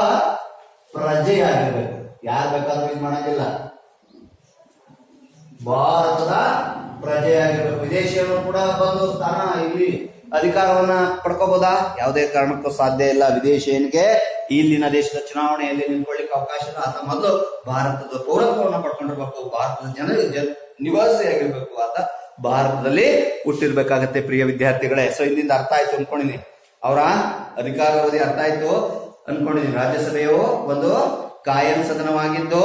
ಪ್ರಜೆಯಾಗಿರ್ಬೇಕು. ಯಾರು ಬೇಕಾದ್ರೂ ಇದು ಮಾಡಂಗಿಲ್ಲ, ಭಾರತದ ಪ್ರಜೆಯಾಗಿರ್ಬೇಕು. ವಿದೇಶಿಯವರು ಕೂಡ ಬಂದು ಸ್ಥಾನ ಇಲ್ಲಿ ಅಧಿಕಾರವನ್ನ ಪಡ್ಕೋಬಹುದಾ? ಯಾವುದೇ ಕಾರಣಕ್ಕೂ ಸಾಧ್ಯ ಇಲ್ಲ. ವಿದೇಶಿಯನಿಗೆ ಇಲ್ಲಿನ ದೇಶದ ಚುನಾವಣೆಯಲ್ಲಿ ನಿಂತ್ಕೊಳ್ಳಿಕ್ಕೆ ಅವಕಾಶ ಇಲ್ಲ. ಆತ ಮೊದಲು ಭಾರತದ ಪೌರತ್ವವನ್ನು ಪಡ್ಕೊಂಡಿರ್ಬೇಕು, ಭಾರತದ ನಿವಾಸಿಯಾಗಿರ್ಬೇಕು, ಆತ ಭಾರತದಲ್ಲಿ ಹುಟ್ಟಿರ್ಬೇಕಾಗತ್ತೆ ಪ್ರಿಯ ವಿದ್ಯಾರ್ಥಿಗಳೇ. ಸೊ ಇಲ್ಲಿಂದ ಅರ್ಥ ಆಯ್ತು ಅನ್ಕೊಂಡಿನಿ, ಅವರ ಅಧಿಕಾರಾವಧಿ ಅರ್ಥ ಆಯ್ತು ಅನ್ಕೊಂಡಿದೀನಿ. ರಾಜ್ಯಸಭೆಯು ಒಂದು ಕಾಯಂ ಸದನವಾಗಿದ್ದು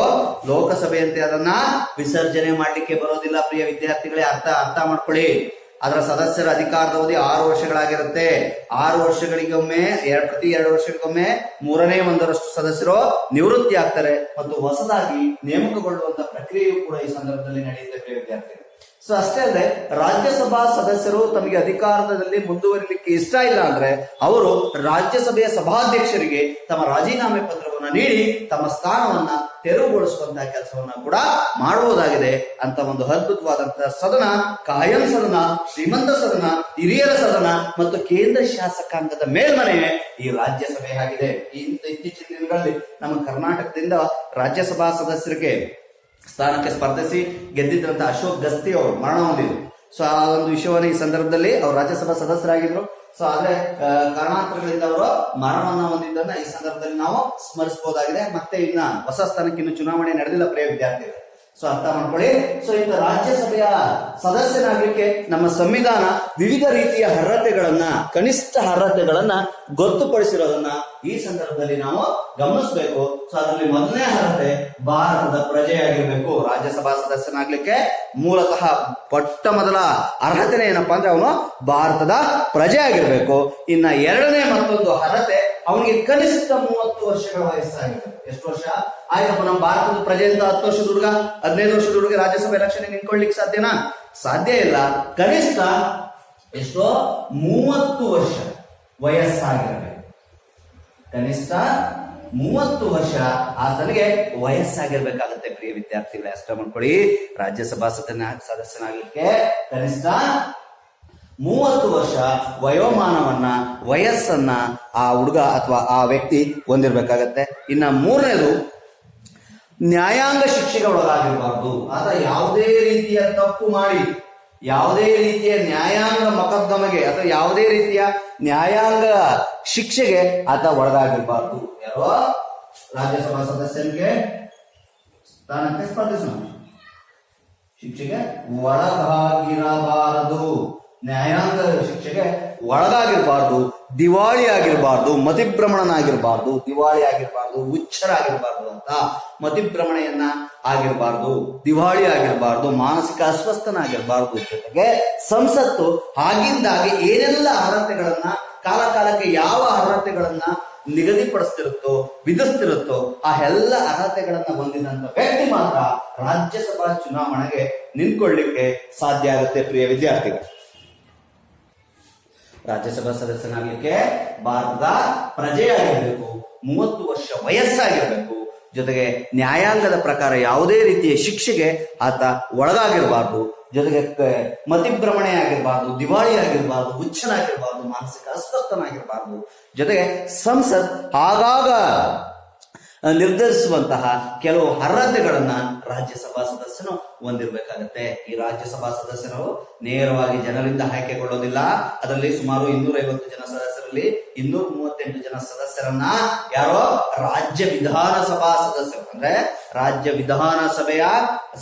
ಲೋಕಸಭೆಯಂತೆ ಅದನ್ನ ವಿಸರ್ಜನೆ ಮಾಡ್ಲಿಕ್ಕೆ ಬರೋದಿಲ್ಲ ಪ್ರಿಯ ವಿದ್ಯಾರ್ಥಿಗಳೇ. ಅರ್ಥ ಮಾಡ್ಕೊಳ್ಳಿ. ಅದರ ಸದಸ್ಯರ ಅಧಿಕಾರದ ಅವಧಿ 6 ವರ್ಷಗಳಾಗಿರುತ್ತೆ. 6 ವರ್ಷಗಳಿಗೊಮ್ಮೆ ಪ್ರತಿ 2 ವರ್ಷಗಳಿಗೊಮ್ಮೆ 1/3 ಸದಸ್ಯರು ನಿವೃತ್ತಿ ಆಗ್ತಾರೆ ಮತ್ತು ಹೊಸದಾಗಿ ನೇಮಕಗೊಳ್ಳುವಂತ ಪ್ರಕ್ರಿಯೆಯು ಕೂಡ ಈ ಸಂದರ್ಭದಲ್ಲಿ ನಡೆಯುತ್ತೆ ಪ್ರಿಯ ವಿದ್ಯಾರ್ಥಿಗಳು. ಸೊ ಅಷ್ಟೇ ಅಲ್ಲದೆ ರಾಜ್ಯಸಭಾ ಸದಸ್ಯರು ತಮಗೆ ಅಧಿಕಾರದಲ್ಲಿ ಮುಂದುವರಿಲಿಕ್ಕೆ ಇಷ್ಟ ಇಲ್ಲ ಅಂದ್ರೆ ಅವರು ರಾಜ್ಯಸಭೆಯ ಸಭಾಧ್ಯಕ್ಷರಿಗೆ ತಮ್ಮ ರಾಜೀನಾಮೆ ಪತ್ರವನ್ನ ನೀಡಿ ತಮ್ಮ ಸ್ಥಾನವನ್ನ ತೆರವುಗೊಳಿಸುವಂತಹ ಕೆಲಸವನ್ನ ಕೂಡ ಮಾಡಬಹುದಾಗಿದೆ. ಅಂತ ಒಂದು ಅದ್ಭುತವಾದಂತಹ ಸದನ, ಕಾಯಂ ಸದನ, ಶ್ರೀಮಂತ ಸದನ, ಹಿರಿಯರ ಸದನ ಮತ್ತು ಕೇಂದ್ರ ಶಾಸಕಾಂಗದ ಮೇಲ್ಮನೆ ಈ ರಾಜ್ಯಸಭೆ ಆಗಿದೆ. ಇತ್ತೀಚಿನ ದಿನಗಳಲ್ಲಿ ನಮ್ಮ ಕರ್ನಾಟಕದಿಂದ ರಾಜ್ಯಸಭಾ ಸದಸ್ಯರಿಗೆ ಸ್ಥಾನಕ್ಕೆ ಸ್ಪರ್ಧಿಸಿ ಗೆದ್ದಿದ್ದಂತ ಅಶೋಕ್ ಗಸ್ತಿ ಅವರು ಮರಣ ಹೊಂದಿದ್ರು. ಸೊ ಆ ಒಂದು ವಿಷಯವನ್ನು ಈ ಸಂದರ್ಭದಲ್ಲಿ ಅವರು ರಾಜ್ಯಸಭಾ ಸದಸ್ಯರಾಗಿದ್ರು. ಸೊ ಆದ್ರೆ ಕಾರಣಾಂತರಗಳಿಂದ ಅವರು ಮರಣವನ್ನ ಹೊಂದಿದ್ದನ್ನ ಈ ಸಂದರ್ಭದಲ್ಲಿ ನಾವು ಸ್ಮರಿಸಬಹುದಾಗಿದೆ. ಮತ್ತೆ ಇನ್ನ ಹೊಸ ಸ್ಥಾನಕ್ಕೆ ಇನ್ನು ಚುನಾವಣೆ ನಡೆದಿಲ್ಲ ಪ್ರಿಯ ವಿದ್ಯಾರ್ಥಿಗಳು. ಸೊ ಅರ್ಥ ಮಾಡ್ಕೊಳ್ಳಿ. ಸೊ ಇಂಥ ರಾಜ್ಯಸಭೆಯ ಸದಸ್ಯನಾಗಲಿಕ್ಕೆ ನಮ್ಮ ಸಂವಿಧಾನ ವಿವಿಧ ರೀತಿಯ ಅರ್ಹತೆಗಳನ್ನ, ಕನಿಷ್ಠ ಅರ್ಹತೆಗಳನ್ನ ಗೊತ್ತುಪಡಿಸಿರೋದನ್ನ ಈ ಸಂದರ್ಭದಲ್ಲಿ ನಾವು ಗಮನಿಸಬೇಕು. ಸೊ ಅದರಲ್ಲಿ ಮೊದಲನೇ ಅರ್ಹತೆ ಭಾರತದ ಪ್ರಜೆಯಾಗಿರ್ಬೇಕು. ರಾಜ್ಯಸಭಾ ಸದಸ್ಯನಾಗ್ಲಿಕ್ಕೆ ಮೂಲತಃ ಮೊದಲ ಅರ್ಹತೆ ಏನಪ್ಪಾ ಅಂದ್ರೆ ಅವನು ಭಾರತದ ಪ್ರಜೆ ಆಗಿರ್ಬೇಕು. ಇನ್ನ ಎರಡನೇ ಮತ್ತೊಂದು ಅರ್ಹತೆ, ಅವನಿಗೆ ಕನಿಷ್ಠ 30 ವರ್ಷಗಳ ವಯಸ್ಸಾಗಿರ್ಬೇಕು. ಎಷ್ಟು ವರ್ಷ? ಆಯ್ತಪ್ಪ, ನಮ್ಮ ಭಾರತದ ಪ್ರಜೆ ಅಂತ 10 ವರ್ಷದ ಹುಡುಗ, 15 ವರ್ಷದ ಹುಡುಗ ರಾಜ್ಯಸಭೆ ಎಲೆಕ್ಷನ್ ನಿಂತ್ಕೊಳ್ಳಿಕ್ಕೆ ಸಾಧ್ಯನಾ? ಸಾಧ್ಯ ಇಲ್ಲ. ಕನಿಷ್ಠ ಎಷ್ಟೋ 30 ವರ್ಷ ವಯಸ್ಸಾಗಿರಬೇಕು. ಕನಿಷ್ಠ 30 ವರ್ಷ ಆತನಿಗೆ ವಯಸ್ಸಾಗಿರ್ಬೇಕಾಗತ್ತೆ ಪ್ರಿಯ ವಿದ್ಯಾರ್ಥಿಗಳೇ. ಅಷ್ಟ ಮಾಡ್ಕೊಳ್ಳಿ. ರಾಜ್ಯಸಭಾ ಸದಸ್ಯನಾಗಲಿಕ್ಕೆ ಕನಿಷ್ಠ 30 ವರ್ಷ ವಯಸ್ಸನ್ನ ಆ ಹುಡುಗ ಅಥವಾ ಆ ವ್ಯಕ್ತಿ ಹೊಂದಿರಬೇಕಾಗತ್ತೆ. ಇನ್ನ 3ನೇದು ನ್ಯಾಯಾಂಗ ಶಿಕ್ಷೆಗೆ ಒಳಗಾಗಿರಬಾರ್ದು. ಆತ ಯಾವುದೇ ರೀತಿಯ ತಪ್ಪು ಮಾಡಿ ಯಾವುದೇ ರೀತಿಯ ನ್ಯಾಯಾಂಗ ಮೊಕದ್ದಮೆಗೆ ಅಥವಾ ಯಾವುದೇ ರೀತಿಯ ನ್ಯಾಯಾಂಗ ಶಿಕ್ಷೆಗೆ ಆತ ಒಳಗಾಗಿರಬಾರ್ದು. ಯಾರೋ ರಾಜ್ಯಸಭಾ ಸದಸ್ಯರಿಗೆ ಸ್ಥಾನಕ್ಕೆ ಸ್ಪರ್ಧಿಸೋಣ, ಶಿಕ್ಷೆಗೆ ಒಳಗಾಗಿರಬಾರದು, ನ್ಯಾಯಾಂಗ ಶಿಕ್ಷೆಗೆ ಒಳಗಾಗಿರಬಾರ್ದು, ದಿವಾಳಿ ಆಗಿರಬಾರ್ದು, ಮತಿಭ್ರಮಣನಾಗಿರಬಾರ್ದು, ದಿವಾಳಿ ಆಗಿರಬಾರ್ದು, ಹುಚ್ಚರಾಗಿರಬಾರ್ದು ಅಂತ. ಮತಿಭ್ರಮಣೆಯನ್ನ ಆಗಿರಬಾರ್ದು, ದಿವಾಳಿ ಆಗಿರಬಾರ್ದು, ಮಾನಸಿಕ ಅಸ್ವಸ್ಥನಾಗಿರಬಾರ್ದು. ಜೊತೆಗೆ ಸಂಸತ್ತು ಆಗಿಂದಾಗೆ ಏನೆಲ್ಲ ಅರ್ಹತೆಗಳನ್ನ ಕಾಲಕಾಲಕ್ಕೆ ಯಾವ ಅರ್ಹತೆಗಳನ್ನ ನಿಗದಿಪಡಿಸ್ತಿರುತ್ತೋ ವಿಧಿಸ್ತಿರುತ್ತೋ ಆ ಎಲ್ಲ ಅರ್ಹತೆಗಳನ್ನ ಹೊಂದಿದಂತ ವ್ಯಕ್ತಿ ಮಾತ್ರ ರಾಜ್ಯಸಭಾ ಚುನಾವಣೆಗೆ ನಿಂತ್ಕೊಳ್ಳಿಕ್ಕೆ ಸಾಧ್ಯ ಆಗುತ್ತೆ. ಪ್ರಿಯ ವಿದ್ಯಾರ್ಥಿಗಳು, ರಾಜ್ಯಸಭಾ ಸದಸ್ಯನಾಗಲಿಕ್ಕೆ ಭಾರತದ ಪ್ರಜೆಯಾಗಿರ್ಬೇಕು, 30 ವರ್ಷ ವಯಸ್ಸಾಗಿರ್ಬೇಕು, ಜೊತೆಗೆ ನ್ಯಾಯಾಂಗದ ಪ್ರಕಾರ ಯಾವುದೇ ರೀತಿಯ ಶಿಕ್ಷೆಗೆ ಆತ ಒಳಗಾಗಿರಬಾರ್ದು, ಜೊತೆಗೆ ಮತಿಭ್ರಮಣೆ ಆಗಿರಬಾರ್ದು, ದಿವಾಳಿ ಆಗಿರಬಾರ್ದು, ಹುಚ್ಚನಾಗಿರಬಾರ್ದು, ಮಾನಸಿಕ ಅಸ್ವಸ್ಥನಾಗಿರಬಾರ್ದು. ಜೊತೆಗೆ ಸಂಸತ್ ಆಗಾಗ ನಿರ್ಧರಿಸುವಂತಹ ಕೆಲವು ಅರ್ಹತೆಗಳನ್ನ ರಾಜ್ಯಸಭಾ ಸದಸ್ಯನು ಹೊಂದಿರಬೇಕಾಗತ್ತೆ. ಈ ರಾಜ್ಯಸಭಾ ಸದಸ್ಯರು ನೇರವಾಗಿ ಜನರಿಂದ ಆಯ್ಕೆಗೊಳ್ಳೋದಿಲ್ಲ. ಅದರಲ್ಲಿ ಸುಮಾರು 250 ಜನ ಸದಸ್ಯರಲ್ಲಿ 238 ಜನ ಸದಸ್ಯರನ್ನ ಯಾರೋ ರಾಜ್ಯ ವಿಧಾನಸಭಾ ಸದಸ್ಯರು ಅಂದ್ರೆ ರಾಜ್ಯ ವಿಧಾನಸಭೆಯ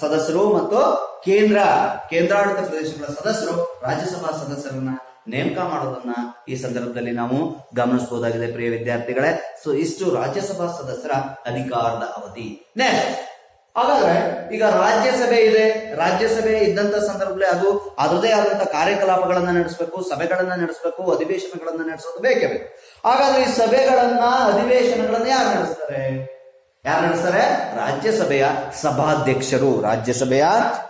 ಸದಸ್ಯರು ಮತ್ತು ಕೇಂದ್ರಾಡಳಿತ ಪ್ರದೇಶಗಳ ಸದಸ್ಯರು ರಾಜ್ಯಸಭಾ ಸದಸ್ಯರನ್ನ ನೇಮಕ ಮಾಡೋದನ್ನ ಈ ಸಂದರ್ಭದಲ್ಲಿ ನಾವು ಗಮನಿಸಬಹುದಾಗಿದೆ. ಪ್ರಿಯ ವಿದ್ಯಾರ್ಥಿಗಳೇ, ಸೊ ಇಷ್ಟು ರಾಜ್ಯಸಭಾ ಸದಸ್ಯರ ಅಧಿಕಾರದ ಅವಧಿ. ನೆಕ್ಸ್ಟ್, ಹಾಗಾದ್ರೆ ಈಗ ರಾಜ್ಯಸಭೆ ಇದೆ. ರಾಜ್ಯಸಭೆ ಇದ್ದಂತ ಸಂದರ್ಭದಲ್ಲಿ ಅದು ಅದರದೇ ಆದಂತ ಕಾರ್ಯಕಲಾಪಗಳನ್ನ ನಡೆಸಬೇಕು, ಸಭೆಗಳನ್ನ ನಡೆಸಬೇಕು, ಅಧಿವೇಶನಗಳನ್ನ ನಡೆಸೋದು ಬೇಕೇ ಬೇಕು. ಹಾಗಾದ್ರೆ ಈ ಸಭೆಗಳನ್ನ ಅಧಿವೇಶನಗಳನ್ನ ಯಾರು ನಡೆಸ್ತಾರೆ? ರಾಜ್ಯಸಭೆಯ ಸಭಾಧ್ಯಕ್ಷರು. ರಾಜ್ಯಸಭೆಯ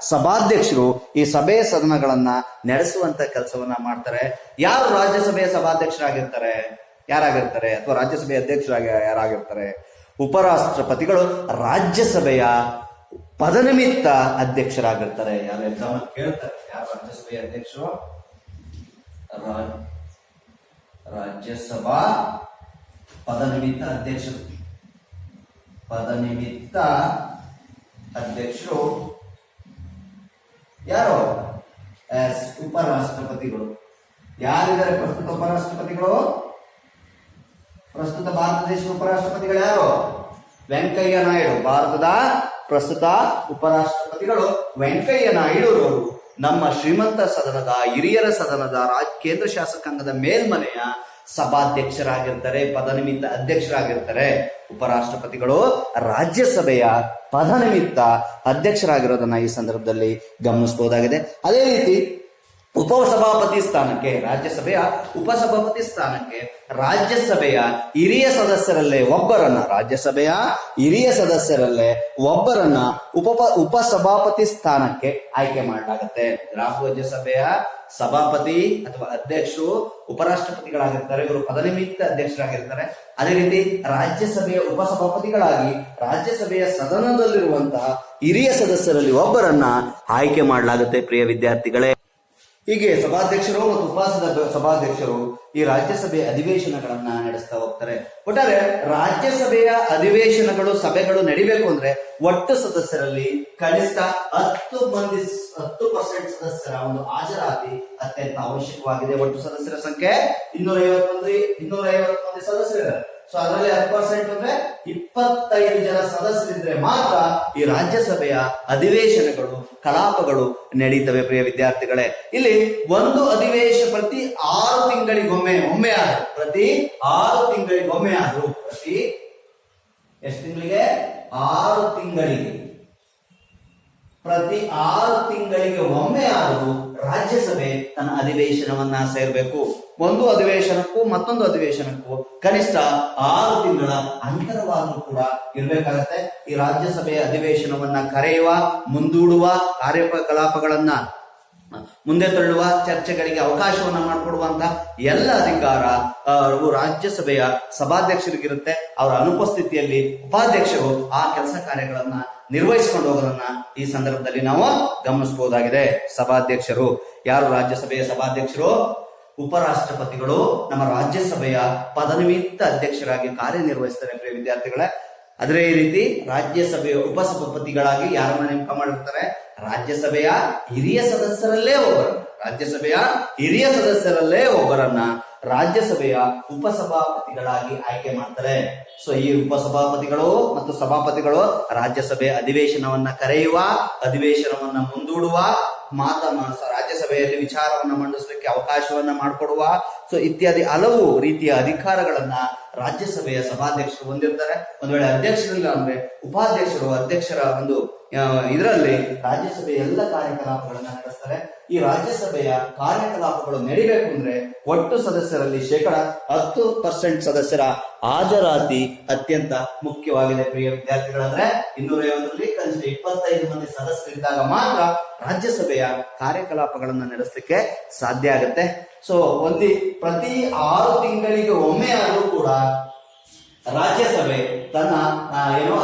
ಸಭಾಧ್ಯಕ್ಷರು ಈ ಸಭೆ ಸದನಗಳನ್ನ ನಡೆಸುವಂತ ಕೆಲಸವನ್ನ ಮಾಡ್ತಾರೆ. ಯಾರು ರಾಜ್ಯಸಭೆಯ ಸಭಾಧ್ಯಕ್ಷರಾಗಿರ್ತಾರೆ? ಯಾರಾಗಿರ್ತಾರೆ? ಅಥವಾ ರಾಜ್ಯಸಭೆಯ ಅಧ್ಯಕ್ಷರಾಗಿ ಯಾರಾಗಿರ್ತಾರೆ? ಉಪರಾಷ್ಟ್ರಪತಿಗಳು ರಾಜ್ಯಸಭೆಯ ಪದನಿಮಿತ್ತ ಅಧ್ಯಕ್ಷರಾಗಿರ್ತಾರೆ. ಯಾರು ಎಕ್ಸಾಮ್ ಕೇಳ್ತಾರೆ, ಯಾರು ರಾಜ್ಯಸಭೆಯ ಅಧ್ಯಕ್ಷರು? ರಾಜ್ಯಸಭಾ ಪದನಿಮಿತ್ತ ಅಧ್ಯಕ್ಷರು. ಪದನಿಮಿತ್ತ ಅಧ್ಯಕ್ಷರು ಯಾರು? ಉಪರಾಷ್ಟ್ರಪತಿಗಳು. ಯಾರಿದ್ದಾರೆ ಪ್ರಸ್ತುತ ಉಪರಾಷ್ಟ್ರಪತಿಗಳು? ಪ್ರಸ್ತುತ ಭಾರತ ದೇಶದ ಉಪರಾಷ್ಟ್ರಪತಿಗಳು ಯಾರು? ವೆಂಕಯ್ಯ ನಾಯ್ಡು. ಭಾರತದ ಪ್ರಸ್ತುತ ಉಪರಾಷ್ಟ್ರಪತಿಗಳು ವೆಂಕಯ್ಯ ನಾಯ್ಡುರವರು ನಮ್ಮ ಶ್ರೀಮಂತ ಸದನದ ಹಿರಿಯರ ಸದನದ ಕೇಂದ್ರ ಶಾಸಕಾಂಗದ ಮೇಲ್ಮನೆಯ ಸಭಾಧ್ಯಕ್ಷರಾಗಿರ್ತಾರೆ, ಪದನಿಮಿತ್ತ ಅಧ್ಯಕ್ಷರಾಗಿರ್ತಾರೆ. ಉಪರಾಷ್ಟ್ರಪತಿಗಳು ರಾಜ್ಯಸಭೆಯ ಪದನಿಮಿತ್ತ ಅಧ್ಯಕ್ಷರಾಗಿರೋದನ್ನ ಈ ಸಂದರ್ಭದಲ್ಲಿ ಗಮನಿಸಬಹುದಾಗಿದೆ. ಅದೇ ರೀತಿ ಉಪಸಭಾಪತಿ ಸ್ಥಾನಕ್ಕೆ, ರಾಜ್ಯಸಭೆಯ ಉಪಸಭಾಪತಿ ಸ್ಥಾನಕ್ಕೆ ರಾಜ್ಯಸಭೆಯ ಹಿರಿಯ ಸದಸ್ಯರಲ್ಲೇ ಒಬ್ಬರನ್ನ, ರಾಜ್ಯಸಭೆಯ ಹಿರಿಯ ಸದಸ್ಯರಲ್ಲೇ ಒಬ್ಬರನ್ನ ಉಪಸಭಾಪತಿ ಸ್ಥಾನಕ್ಕೆ ಆಯ್ಕೆ ಮಾಡಲಾಗುತ್ತೆ. ರಾಜ್ಯಸಭೆಯ ಸಭಾಪತಿ ಅಥವಾ ಅಧ್ಯಕ್ಷರು ಉಪರಾಷ್ಟ್ರಪತಿಗಳಾಗಿರ್ತಾರೆ, ಇವರು ಪದನಿಮಿತ್ತ ಅಧ್ಯಕ್ಷರಾಗಿರ್ತಾರೆ. ಅದೇ ರೀತಿ ರಾಜ್ಯಸಭೆಯ ಉಪಸಭಾಪತಿಗಳಾಗಿ ರಾಜ್ಯಸಭೆಯ ಸದನದಲ್ಲಿರುವಂತಹ ಹಿರಿಯ ಸದಸ್ಯರಲ್ಲಿ ಒಬ್ಬರನ್ನ ಆಯ್ಕೆ ಮಾಡಲಾಗುತ್ತೆ. ಪ್ರಿಯ ವಿದ್ಯಾರ್ಥಿಗಳೇ, ಹೀಗೆ ಸಭಾಧ್ಯಕ್ಷರು ಮತ್ತು ಸಭಾಧ್ಯಕ್ಷರು ಈ ರಾಜ್ಯಸಭೆಯ ಅಧಿವೇಶನಗಳನ್ನ ನಡೆಸ್ತಾ ಹೋಗ್ತಾರೆ. ಒಟ್ಟಾರೆ ರಾಜ್ಯಸಭೆಯ ಅಧಿವೇಶನಗಳು ಸಭೆಗಳು ನಡಿಬೇಕು ಅಂದ್ರೆ ಒಟ್ಟು ಸದಸ್ಯರಲ್ಲಿ ಕನಿಷ್ಠ 10% ಸದಸ್ಯರ ಒಂದು ಹಾಜರಾತಿ ಅತ್ಯಂತ ಅವಶ್ಯಕವಾಗಿದೆ. ಒಟ್ಟು ಸದಸ್ಯರ ಸಂಖ್ಯೆ 250 ಮಂದಿ ಸದಸ್ಯರಿದ್ದಾರೆ. ಸೊ ಅದರಲ್ಲಿ 10% ಅಂದ್ರೆ 25 ಜನ ಸದಸ್ಯರಿದ್ರೆ ಮಾತ್ರ ಈ ರಾಜ್ಯಸಭೆಯ ಅಧಿವೇಶನಗಳು ಕಲಾಪಗಳು ನಡೀತವೆ. ಪ್ರಿಯ ವಿದ್ಯಾರ್ಥಿಗಳೇ, ಇಲ್ಲಿ ಒಂದು ಪ್ರತಿ 6 ತಿಂಗಳಿಗೊಮ್ಮೆ ಪ್ರತಿ 6 ತಿಂಗಳಿಗೊಮ್ಮೆ ಆದ್ರೂ ಪ್ರತಿ ಎಷ್ಟು ತಿಂಗಳಿಗೆ? 6 ತಿಂಗಳಿಗೆ, ಪ್ರತಿ 6 ತಿಂಗಳಿಗೆ ಒಮ್ಮೆ ಆದರೂ ರಾಜ್ಯಸಭೆ ತನ್ನ ಅಧಿವೇಶನವನ್ನ ಸೇರಬೇಕು. ಒಂದು ಅಧಿವೇಶನಕ್ಕೂ ಮತ್ತೊಂದು ಅಧಿವೇಶನಕ್ಕೂ ಕನಿಷ್ಠ 6 ತಿಂಗಳ ಅಂತರವಾದರೂ ಕೂಡ ಇರಬೇಕಾಗತ್ತೆ. ಈ ರಾಜ್ಯಸಭೆಯ ಅಧಿವೇಶನವನ್ನ ಕರೆಯುವ, ಮುಂದೂಡುವ, ಕಾರ್ಯಕಲಾಪಗಳನ್ನ ಮುಂದೆ ತಳ್ಳುವ, ಚರ್ಚೆಗಳಿಗೆ ಅವಕಾಶವನ್ನ ಮಾಡಿಕೊಡುವಂತ ಎಲ್ಲ ಅಧಿಕಾರ ರಾಜ್ಯಸಭೆಯ ಸಭಾಧ್ಯಕ್ಷರಿಗಿರುತ್ತೆ. ಅವರ ಅನುಪಸ್ಥಿತಿಯಲ್ಲಿ ಉಪಾಧ್ಯಕ್ಷರು ಆ ಕೆಲಸ ಕಾರ್ಯಗಳನ್ನ ನಿರ್ವಹಿಸಿಕೊಂಡು ಹೋಗೋದನ್ನ ಈ ಸಂದರ್ಭದಲ್ಲಿ ನಾವು ಗಮನಿಸಬಹುದಾಗಿದೆ. ಸಭಾಧ್ಯಕ್ಷರು ಯಾರು? ರಾಜ್ಯಸಭೆಯ ಸಭಾಧ್ಯಕ್ಷರು ಉಪರಾಷ್ಟ್ರಪತಿಗಳು ನಮ್ಮ ರಾಜ್ಯಸಭೆಯ ಪದನಿಮಿತ್ತ ಅಧ್ಯಕ್ಷರಾಗಿ ಕಾರ್ಯನಿರ್ವಹಿಸ್ತಾರೆ ಪ್ರಿಯ ವಿದ್ಯಾರ್ಥಿಗಳೇ. ಅದೇ ರೀತಿ ರಾಜ್ಯಸಭೆಯ ಉಪಸಭಾಪತಿಗಳಾಗಿ ಯಾರನ್ನ ನೇಮಕ ಮಾಡಿರ್ತಾರೆ? ರಾಜ್ಯಸಭೆಯ ಹಿರಿಯ ಸದಸ್ಯರಲ್ಲೇ ಒಬ್ಬರನ್ನ ರಾಜ್ಯಸಭೆಯ ಉಪಸಭಾಪತಿಗಳಾಗಿ ಆಯ್ಕೆ ಮಾಡ್ತಾರೆ. ಸೊ ಈ ಉಪಸಭಾಪತಿಗಳು ಮತ್ತು ಸಭಾಪತಿಗಳು ರಾಜ್ಯಸಭೆ ಅಧಿವೇಶನವನ್ನ ಕರೆಯುವ, ಅಧಿವೇಶನವನ್ನ ಮುಂದೂಡುವ, ರಾಜ್ಯಸಭೆಯಲ್ಲಿ ವಿಚಾರವನ್ನ ಮಂಡಿಸಲಿಕ್ಕೆ ಅವಕಾಶವನ್ನ ಮಾಡಿಕೊಡುವ, ಸೊ ಇತ್ಯಾದಿ ಹಲವು ರೀತಿಯ ಅಧಿಕಾರಗಳನ್ನ ರಾಜ್ಯಸಭೆಯ ಸಭಾಧ್ಯಕ್ಷರು ಹೊಂದಿರ್ತಾರೆ. ಒಂದ್ ವೇಳೆ ಅಧ್ಯಕ್ಷರಿಲ್ಲ ಅಂದ್ರೆ ಉಪಾಧ್ಯಕ್ಷರು ಅಧ್ಯಕ್ಷರ ಒಂದು ಇದರಲ್ಲಿ ರಾಜ್ಯಸಭೆಯ ಎಲ್ಲ ಕಾರ್ಯಕಲಾಪಗಳನ್ನ ನಡೆಸ್ತಾರೆ. ಈ ರಾಜ್ಯಸಭೆಯ ಕಾರ್ಯಕಲಾಪಗಳು ನಡಿಬೇಕು ಅಂದ್ರೆ ಒಟ್ಟು ಸದಸ್ಯರಲ್ಲಿ 10% ಸದಸ್ಯರ ಹಾಜರಾತಿ ಅತ್ಯಂತ ಮುಖ್ಯವಾಗಿದೆ ಪ್ರಿಯ ವಿದ್ಯಾರ್ಥಿಗಳಂದ್ರೆ 250ರಲ್ಲಿ ಕನಿಷ್ಠ 25 ಮಂದಿ ಸದಸ್ಯರಿದ್ದಾಗ ಮಾತ್ರ ರಾಜ್ಯಸಭೆಯ ಕಾರ್ಯಕಲಾಪಗಳನ್ನ ನಡೆಸಲಿಕ್ಕೆ ಸಾಧ್ಯ ಆಗುತ್ತೆ. ಸೊ ಪ್ರತಿ 6 ತಿಂಗಳಿಗೆ ಒಮ್ಮೆ ಆದರೂ ಕೂಡ ರಾಜ್ಯಸಭೆ ತನ್ನ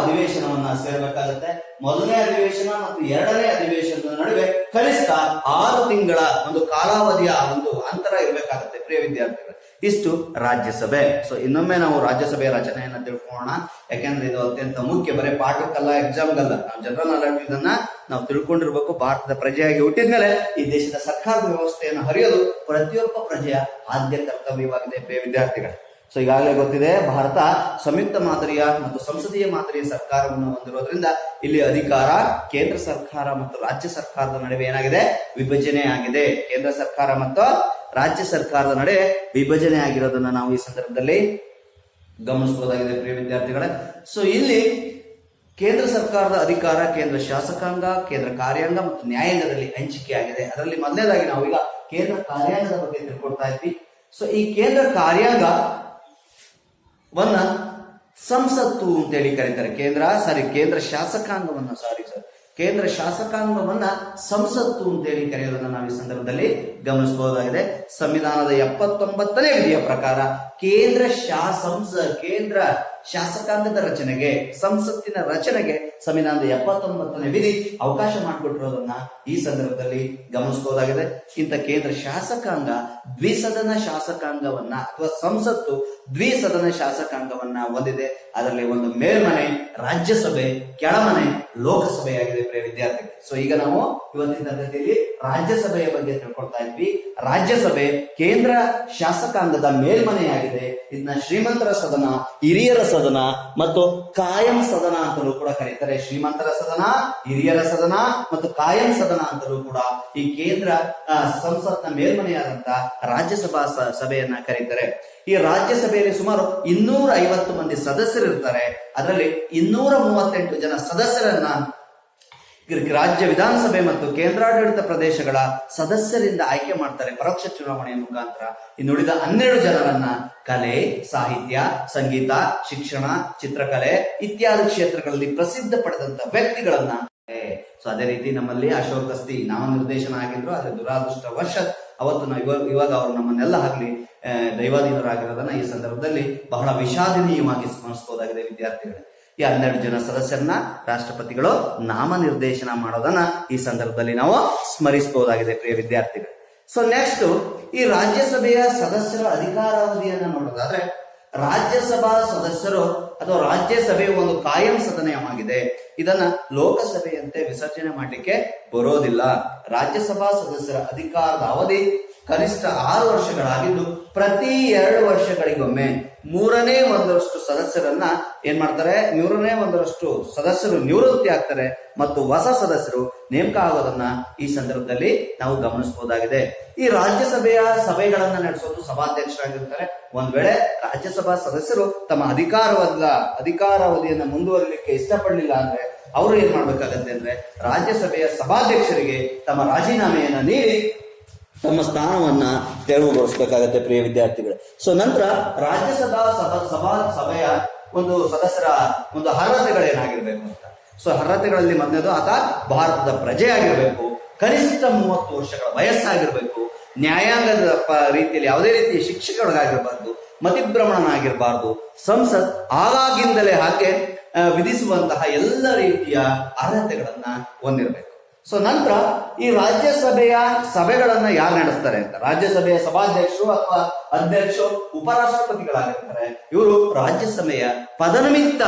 ಅಧಿವೇಶನವನ್ನ ಸೇರ್ಬೇಕಾಗುತ್ತೆ. ಮೊದಲನೇ ಅಧಿವೇಶನ ಮತ್ತು ಎರಡನೇ ಅಧಿವೇಶನದ ನಡುವೆ ಕನಿಷ್ಠ 6 ತಿಂಗಳ ಒಂದು ಕಾಲಾವಧಿಯ ಒಂದು ಅಂತರ ಇರಬೇಕಾಗುತ್ತೆ ಪ್ರಿಯ ವಿದ್ಯಾರ್ಥಿಗಳು. ಇಷ್ಟು ರಾಜ್ಯಸಭೆ. ಸೊ ಇನ್ನೊಮ್ಮೆ ನಾವು ರಾಜ್ಯಸಭೆಯ ರಚನೆಯನ್ನ ತಿಳ್ಕೊಳ್ಳೋಣ, ಯಾಕೆಂದ್ರೆ ಇದು ಅತ್ಯಂತ ಮುಖ್ಯ. ಬರೀ ಪಾಠಕ್ಕಲ್ಲ, ಎಕ್ಸಾಮ್ಗಲ್ಲ, ನಾವು ಜನರಲ್ ನಾಲೆಡ್ಜ್ ಇದನ್ನ ನಾವು ತಿಳ್ಕೊಂಡಿರ್ಬೇಕು. ಭಾರತದ ಪ್ರಜೆಯಾಗಿ ಹುಟ್ಟಿದ್ಮೇಲೆ ಈ ದೇಶದ ಸರ್ಕಾರದ ವ್ಯವಸ್ಥೆಯನ್ನು ಹರಿಯೋದು ಪ್ರತಿಯೊಬ್ಬ ಪ್ರಜೆಯ ಆದ್ಯ ಕರ್ತವ್ಯವಾಗಿದೆ ಪ್ರಿಯ ವಿದ್ಯಾರ್ಥಿಗಳು. ಸೊ ಈಗಾಗಲೇ ಗೊತ್ತಿದೆ, ಭಾರತ ಸಂಯುಕ್ತ ಮಾದರಿಯ ಮತ್ತು ಸಂಸದೀಯ ಮಾದರಿಯ ಸರ್ಕಾರವನ್ನು ಹೊಂದಿರೋದ್ರಿಂದ ಇಲ್ಲಿ ಅಧಿಕಾರ ಕೇಂದ್ರ ಸರ್ಕಾರ ಮತ್ತು ರಾಜ್ಯ ಸರ್ಕಾರದ ನಡುವೆ ಏನಾಗಿದೆ? ವಿಭಜನೆ ಆಗಿದೆ. ಕೇಂದ್ರ ಸರ್ಕಾರ ಮತ್ತು ರಾಜ್ಯ ಸರ್ಕಾರದ ನಡುವೆ ವಿಭಜನೆ ಆಗಿರೋದನ್ನ ನಾವು ಈ ಸಂದರ್ಭದಲ್ಲಿ ಗಮನಿಸಬಹುದಾಗಿದೆ ಪ್ರಿಯ ವಿದ್ಯಾರ್ಥಿಗಳೇ. ಸೊ ಇಲ್ಲಿ ಕೇಂದ್ರ ಸರ್ಕಾರದ ಅಧಿಕಾರ ಕೇಂದ್ರ ಶಾಸಕಾಂಗ, ಕೇಂದ್ರ ಕಾರ್ಯಾಂಗ ಮತ್ತು ನ್ಯಾಯಾಂಗದಲ್ಲಿ ಹಂಚಿಕೆ ಆಗಿದೆ. ಅದರಲ್ಲಿ ಮೊದಲನೇದಾಗಿ ನಾವು ಈಗ ಕೇಂದ್ರ ಕಾರ್ಯಾಂಗದ ಬಗ್ಗೆ ತಿಳ್ಕೊಳ್ತಾ ಇದ್ವಿ. ಸೊ ಈ ಕೇಂದ್ರ ಕಾರ್ಯಾಂಗ ಸಂಸತ್ತು ಅಂತೇಳಿ ಕರೀತಾರೆ. ಕೇಂದ್ರ ಶಾಸಕಾಂಗವನ್ನ ಸಂಸತ್ತು ಅಂತೇಳಿ ಕರೆಯೋದನ್ನ ನಾವು ಈ ಸಂದರ್ಭದಲ್ಲಿ ಗಮನಿಸಬಹುದಾಗಿದೆ. ಸಂವಿಧಾನದ 79ನೇ ವಿಧಿಯ ಪ್ರಕಾರ ಕೇಂದ್ರ ಶಾಸಕಾಂಗದ ರಚನೆಗೆ, ಸಂಸತ್ತಿನ ರಚನೆಗೆ ಸಂವಿಧಾನದ 79ನೇ ವಿಧಿ ಅವಕಾಶ ಮಾಡಿಕೊಟ್ಟಿರೋದನ್ನ ಈ ಸಂದರ್ಭದಲ್ಲಿ ಗಮನಿಸಬಹುದಾಗಿದೆ. ಇಂಥ ಕೇಂದ್ರ ಶಾಸಕಾಂಗ ದ್ವಿಸದನ ಶಾಸಕಾಂಗವನ್ನ ಅಥವಾ ಸಂಸತ್ತು ದ್ವಿಸದನ ಶಾಸಕಾಂಗವನ್ನ ಹೊಂದಿದೆ. ಅದರಲ್ಲಿ ಒಂದು ಮೇಲ್ಮನೆ ರಾಜ್ಯಸಭೆ, ಕೆಳಮನೆ ಲೋಕಸಭೆಯಾಗಿದೆ ಪ್ರಿಯ ವಿದ್ಯಾರ್ಥಿಗಳು. ಸೊ ಈಗ ನಾವು ಇವತ್ತಿನ ತರಗತಿಯಲ್ಲಿ ರಾಜ್ಯಸಭೆಯ ಬಗ್ಗೆ ತಿಳ್ಕೊಳ್ತಾ ಇದ್ವಿ. ರಾಜ್ಯಸಭೆ ಕೇಂದ್ರ ಶಾಸಕಾಂಗದ ಮೇಲ್ಮನೆಯಾಗಿದೆ. ಇದನ್ನ ಶ್ರೀಮಂತರ ಸದನ, ಹಿರಿಯರ ಸದನ ಮತ್ತು ಕಾಯಂ ಸದನ ಅಂತಲೂ ಕೂಡ ಕರೀತಾರೆ. ಶ್ರೀಮಂತರ ಸದನ, ಹಿರಿಯರ ಸದನ ಮತ್ತು ಕಾಯಂ ಸದನ ಅಂತಲೂ ಕೂಡ ಈ ಕೇಂದ್ರ ಸಂಸತ್ನ ಮೇಲ್ಮನೆಯಾದಂತ ರಾಜ್ಯಸಭಾ ಸಭೆಯನ್ನ ಕರೀತಾರೆ. ಈ ರಾಜ್ಯಸಭೆಯಲ್ಲಿ ಸುಮಾರು 250 ಮಂದಿ ಸದಸ್ಯರಿರ್ತಾರೆ. ಅದರಲ್ಲಿ 238 ಜನ ಸದಸ್ಯರನ್ನ ರಾಜ್ಯ ವಿಧಾನಸಭೆ ಮತ್ತು ಕೇಂದ್ರಾಡಳಿತ ಪ್ರದೇಶಗಳ ಸದಸ್ಯರಿಂದ ಆಯ್ಕೆ ಮಾಡ್ತಾರೆ ಪರೋಕ್ಷ ಚುನಾವಣೆಯ ಮುಖಾಂತರ. ಇನ್ನುಳಿದ 12 ಜನರನ್ನ ಕಲೆ, ಸಾಹಿತ್ಯ, ಸಂಗೀತ, ಶಿಕ್ಷಣ, ಚಿತ್ರಕಲೆ ಇತ್ಯಾದಿ ಕ್ಷೇತ್ರಗಳಲ್ಲಿ ಪ್ರಸಿದ್ಧ ಪಡೆದಂತ ವ್ಯಕ್ತಿಗಳನ್ನ. ಸೊ ಅದೇ ರೀತಿ ನಮ್ಮಲ್ಲಿ ಅಶೋಕ್ ಗಸ್ತಿ ನಾಮನಿರ್ದೇಶನ ಆಗಿದ್ರು. ಆದ್ರೆ ದುರಾದೃಷ್ಟವಶ ಅವತ್ತು ಇವಾಗ ಅವರು ನಮ್ಮನ್ನೆಲ್ಲ ಆಗ್ಲಿ ದೈವಾಧೀನರಾಗಿರೋದನ್ನ ಈ ಸಂದರ್ಭದಲ್ಲಿ ಬಹಳ ವಿಷಾದನೀಯವಾಗಿ ಸ್ಮರಿಸಬಹುದಾಗಿದೆ ವಿದ್ಯಾರ್ಥಿಗಳೇ. ಈ 12 ಜನ ಸದಸ್ಯರನ್ನ ರಾಷ್ಟ್ರಪತಿಗಳು ನಾಮನಿರ್ದೇಶನ ಮಾಡೋದನ್ನ ಈ ಸಂದರ್ಭದಲ್ಲಿ ನಾವು ಸ್ಮರಿಸಬಹುದಾಗಿದೆ ಪ್ರಿಯ ವಿದ್ಯಾರ್ಥಿಗಳು. ಸೊ ನೆಕ್ಸ್ಟ್ ಈ ರಾಜ್ಯಸಭೆಯ ಸದಸ್ಯರ ಅಧಿಕಾರಾವಧಿಯನ್ನ ನೋಡೋದಾದ್ರೆ, ರಾಜ್ಯಸಭಾ ಸದಸ್ಯರು ಅಥವಾ ರಾಜ್ಯಸಭೆಯು ಒಂದು ಕಾಯಂ ಸದನವಾಗಿದೆ. ಇದನ್ನ ಲೋಕಸಭೆಯಂತೆ ವಿಸರ್ಜನೆ ಮಾಡಲಿಕ್ಕೆ ಬರೋದಿಲ್ಲ. ರಾಜ್ಯಸಭಾ ಸದಸ್ಯರ ಅಧಿಕಾರದ ಅವಧಿ ಕನಿಷ್ಠ 6 ವರ್ಷಗಳಾಗಿದ್ದು, ಪ್ರತಿ 2 ವರ್ಷಗಳಿಗೊಮ್ಮೆ 1/3 ಸದಸ್ಯರನ್ನ ಏನ್ ಮಾಡ್ತಾರೆ? 1/3 ಸದಸ್ಯರು ನಿವೃತ್ತಿ ಆಗ್ತಾರೆ ಮತ್ತು ಹೊಸ ಸದಸ್ಯರು ನೇಮಕ ಆಗೋದನ್ನ ಈ ಸಂದರ್ಭದಲ್ಲಿ ನಾವು ಗಮನಿಸಬಹುದಾಗಿದೆ. ಈ ರಾಜ್ಯಸಭೆಯ ಸಭೆಗಳನ್ನ ನಡೆಸೋದು ಸಭಾಧ್ಯಕ್ಷರಾಗಿರ್ತಾರೆ. ಒಂದ್ ವೇಳೆ ರಾಜ್ಯಸಭಾ ಸದಸ್ಯರು ತಮ್ಮ ಅಧಿಕಾರಾವಧಿಯನ್ನ ಮುಂದುವರಿಲಿಕ್ಕೆ ಇಷ್ಟಪಡಲಿಲ್ಲ ಅಂದ್ರೆ ಅವರು ಏನ್ ಮಾಡ್ಬೇಕಾಗತ್ತೆ ಅಂದ್ರೆ ರಾಜ್ಯಸಭೆಯ ಸಭಾಧ್ಯಕ್ಷರಿಗೆ ತಮ್ಮ ರಾಜೀನಾಮೆಯನ್ನ ನೀಡಿ ತಮ್ಮ ಸ್ಥಾನವನ್ನ ತೆರವುಗೊಳಿಸಬೇಕಾಗತ್ತೆ ಪ್ರಿಯ ವಿದ್ಯಾರ್ಥಿಗಳು. ಸೊ ನಂತರ ರಾಜ್ಯಸಭಾ ಸಭೆಯ ಒಂದು ಸದಸ್ಯರ ಒಂದು ಅರ್ಹತೆಗಳೇನಾಗಿರ್ಬೇಕು ಅಂತ. ಸೊ ಅರ್ಹತೆಗಳಲ್ಲಿ ಮೊದಲನೇದು ಆತ ಭಾರತದ ಪ್ರಜೆಯಾಗಿರ್ಬೇಕು, ಕನಿಷ್ಠ 30 ವರ್ಷಗಳ ವಯಸ್ಸಾಗಿರ್ಬೇಕು, ನ್ಯಾಯಾಂಗದ ರೀತಿಯಲ್ಲಿ ಯಾವುದೇ ರೀತಿಯ ಶಿಕ್ಷೆಗೊಳಗಾಗಿರಬಾರ್ದು, ಮತಿಭ್ರಮಣನಾಗಿರಬಾರ್ದು, ಸಂಸತ್ ಆಗಾಗಿಂದಲೇ ಹಾಗೆ ವಿಧಿಸುವಂತಹ ಎಲ್ಲ ರೀತಿಯ ಅರ್ಹತೆಗಳನ್ನ ಹೊಂದಿರಬೇಕು. ಸೊ ನಂತರ ಈ ರಾಜ್ಯಸಭೆಯ ಸಭೆಗಳನ್ನ ಯಾರು ನಡೆಸ್ತಾರೆ ಅಂತ, ರಾಜ್ಯಸಭೆಯ ಸಭಾಧ್ಯಕ್ಷರು ಅಥವಾ ಅಧ್ಯಕ್ಷರು ಉಪರಾಷ್ಟ್ರಪತಿಗಳಾಗಿರ್ತಾರೆ. ಇವರು ರಾಜ್ಯಸಭೆಯ ಪದನಿಮಿತ್ತ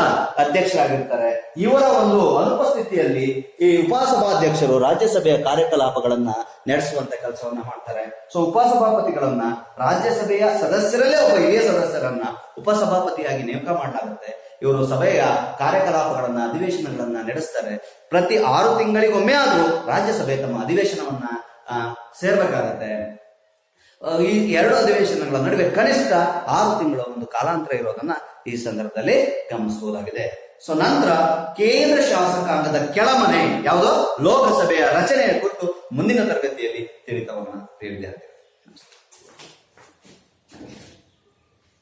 ಅಧ್ಯಕ್ಷರಾಗಿರ್ತಾರೆ. ಇವರ ಒಂದು ಅನುಪಸ್ಥಿತಿಯಲ್ಲಿ ಈ ಉಪಸಭಾಧ್ಯಕ್ಷರು ರಾಜ್ಯಸಭೆಯ ಕಾರ್ಯಕಲಾಪಗಳನ್ನ ನಡೆಸುವಂತ ಕೆಲಸವನ್ನ ಮಾಡ್ತಾರೆ. ಸೊ ಉಪಸಭಾಪತಿಗಳನ್ನ ರಾಜ್ಯಸಭೆಯ ಸದಸ್ಯರಲ್ಲೇ ಒಬ್ಬ ಹಿರಿಯ ಸದಸ್ಯರನ್ನ ಉಪಸಭಾಪತಿಯಾಗಿ ನೇಮಕ ಮಾಡಲಾಗುತ್ತೆ. ಇವರು ಸಭೆಯ ಕಾರ್ಯಕಲಾಪಗಳನ್ನ ಅಧಿವೇಶನಗಳನ್ನ ನಡೆಸ್ತಾರೆ. ಪ್ರತಿ 6 ತಿಂಗಳಿಗೊಮ್ಮೆ ಆದ್ರೂ ರಾಜ್ಯಸಭೆ ತಮ್ಮ ಅಧಿವೇಶನವನ್ನ ಸೇರ್ಬೇಕಾಗತ್ತೆ. ಈ 2 ಅಧಿವೇಶನಗಳ ನಡುವೆ ಕನಿಷ್ಠ 6 ತಿಂಗಳ ಒಂದು ಕಾಲಾಂತರ ಇರೋದನ್ನ ಈ ಸಂದರ್ಭದಲ್ಲಿ ಗಮನಿಸಬಹುದಾಗಿದೆ. ಸೊ ನಂತರ ಕೇಂದ್ರ ಶಾಸಕಾಂಗದ ಕೆಳಮನೆ ಯಾವುದೋ ಲೋಕಸಭೆಯ ರಚನೆಯ ಕುರಿತು ಮುಂದಿನ ತರಗತಿಯಲ್ಲಿ ತಿಳಿದುಕೊಳ್ಳೋಣ.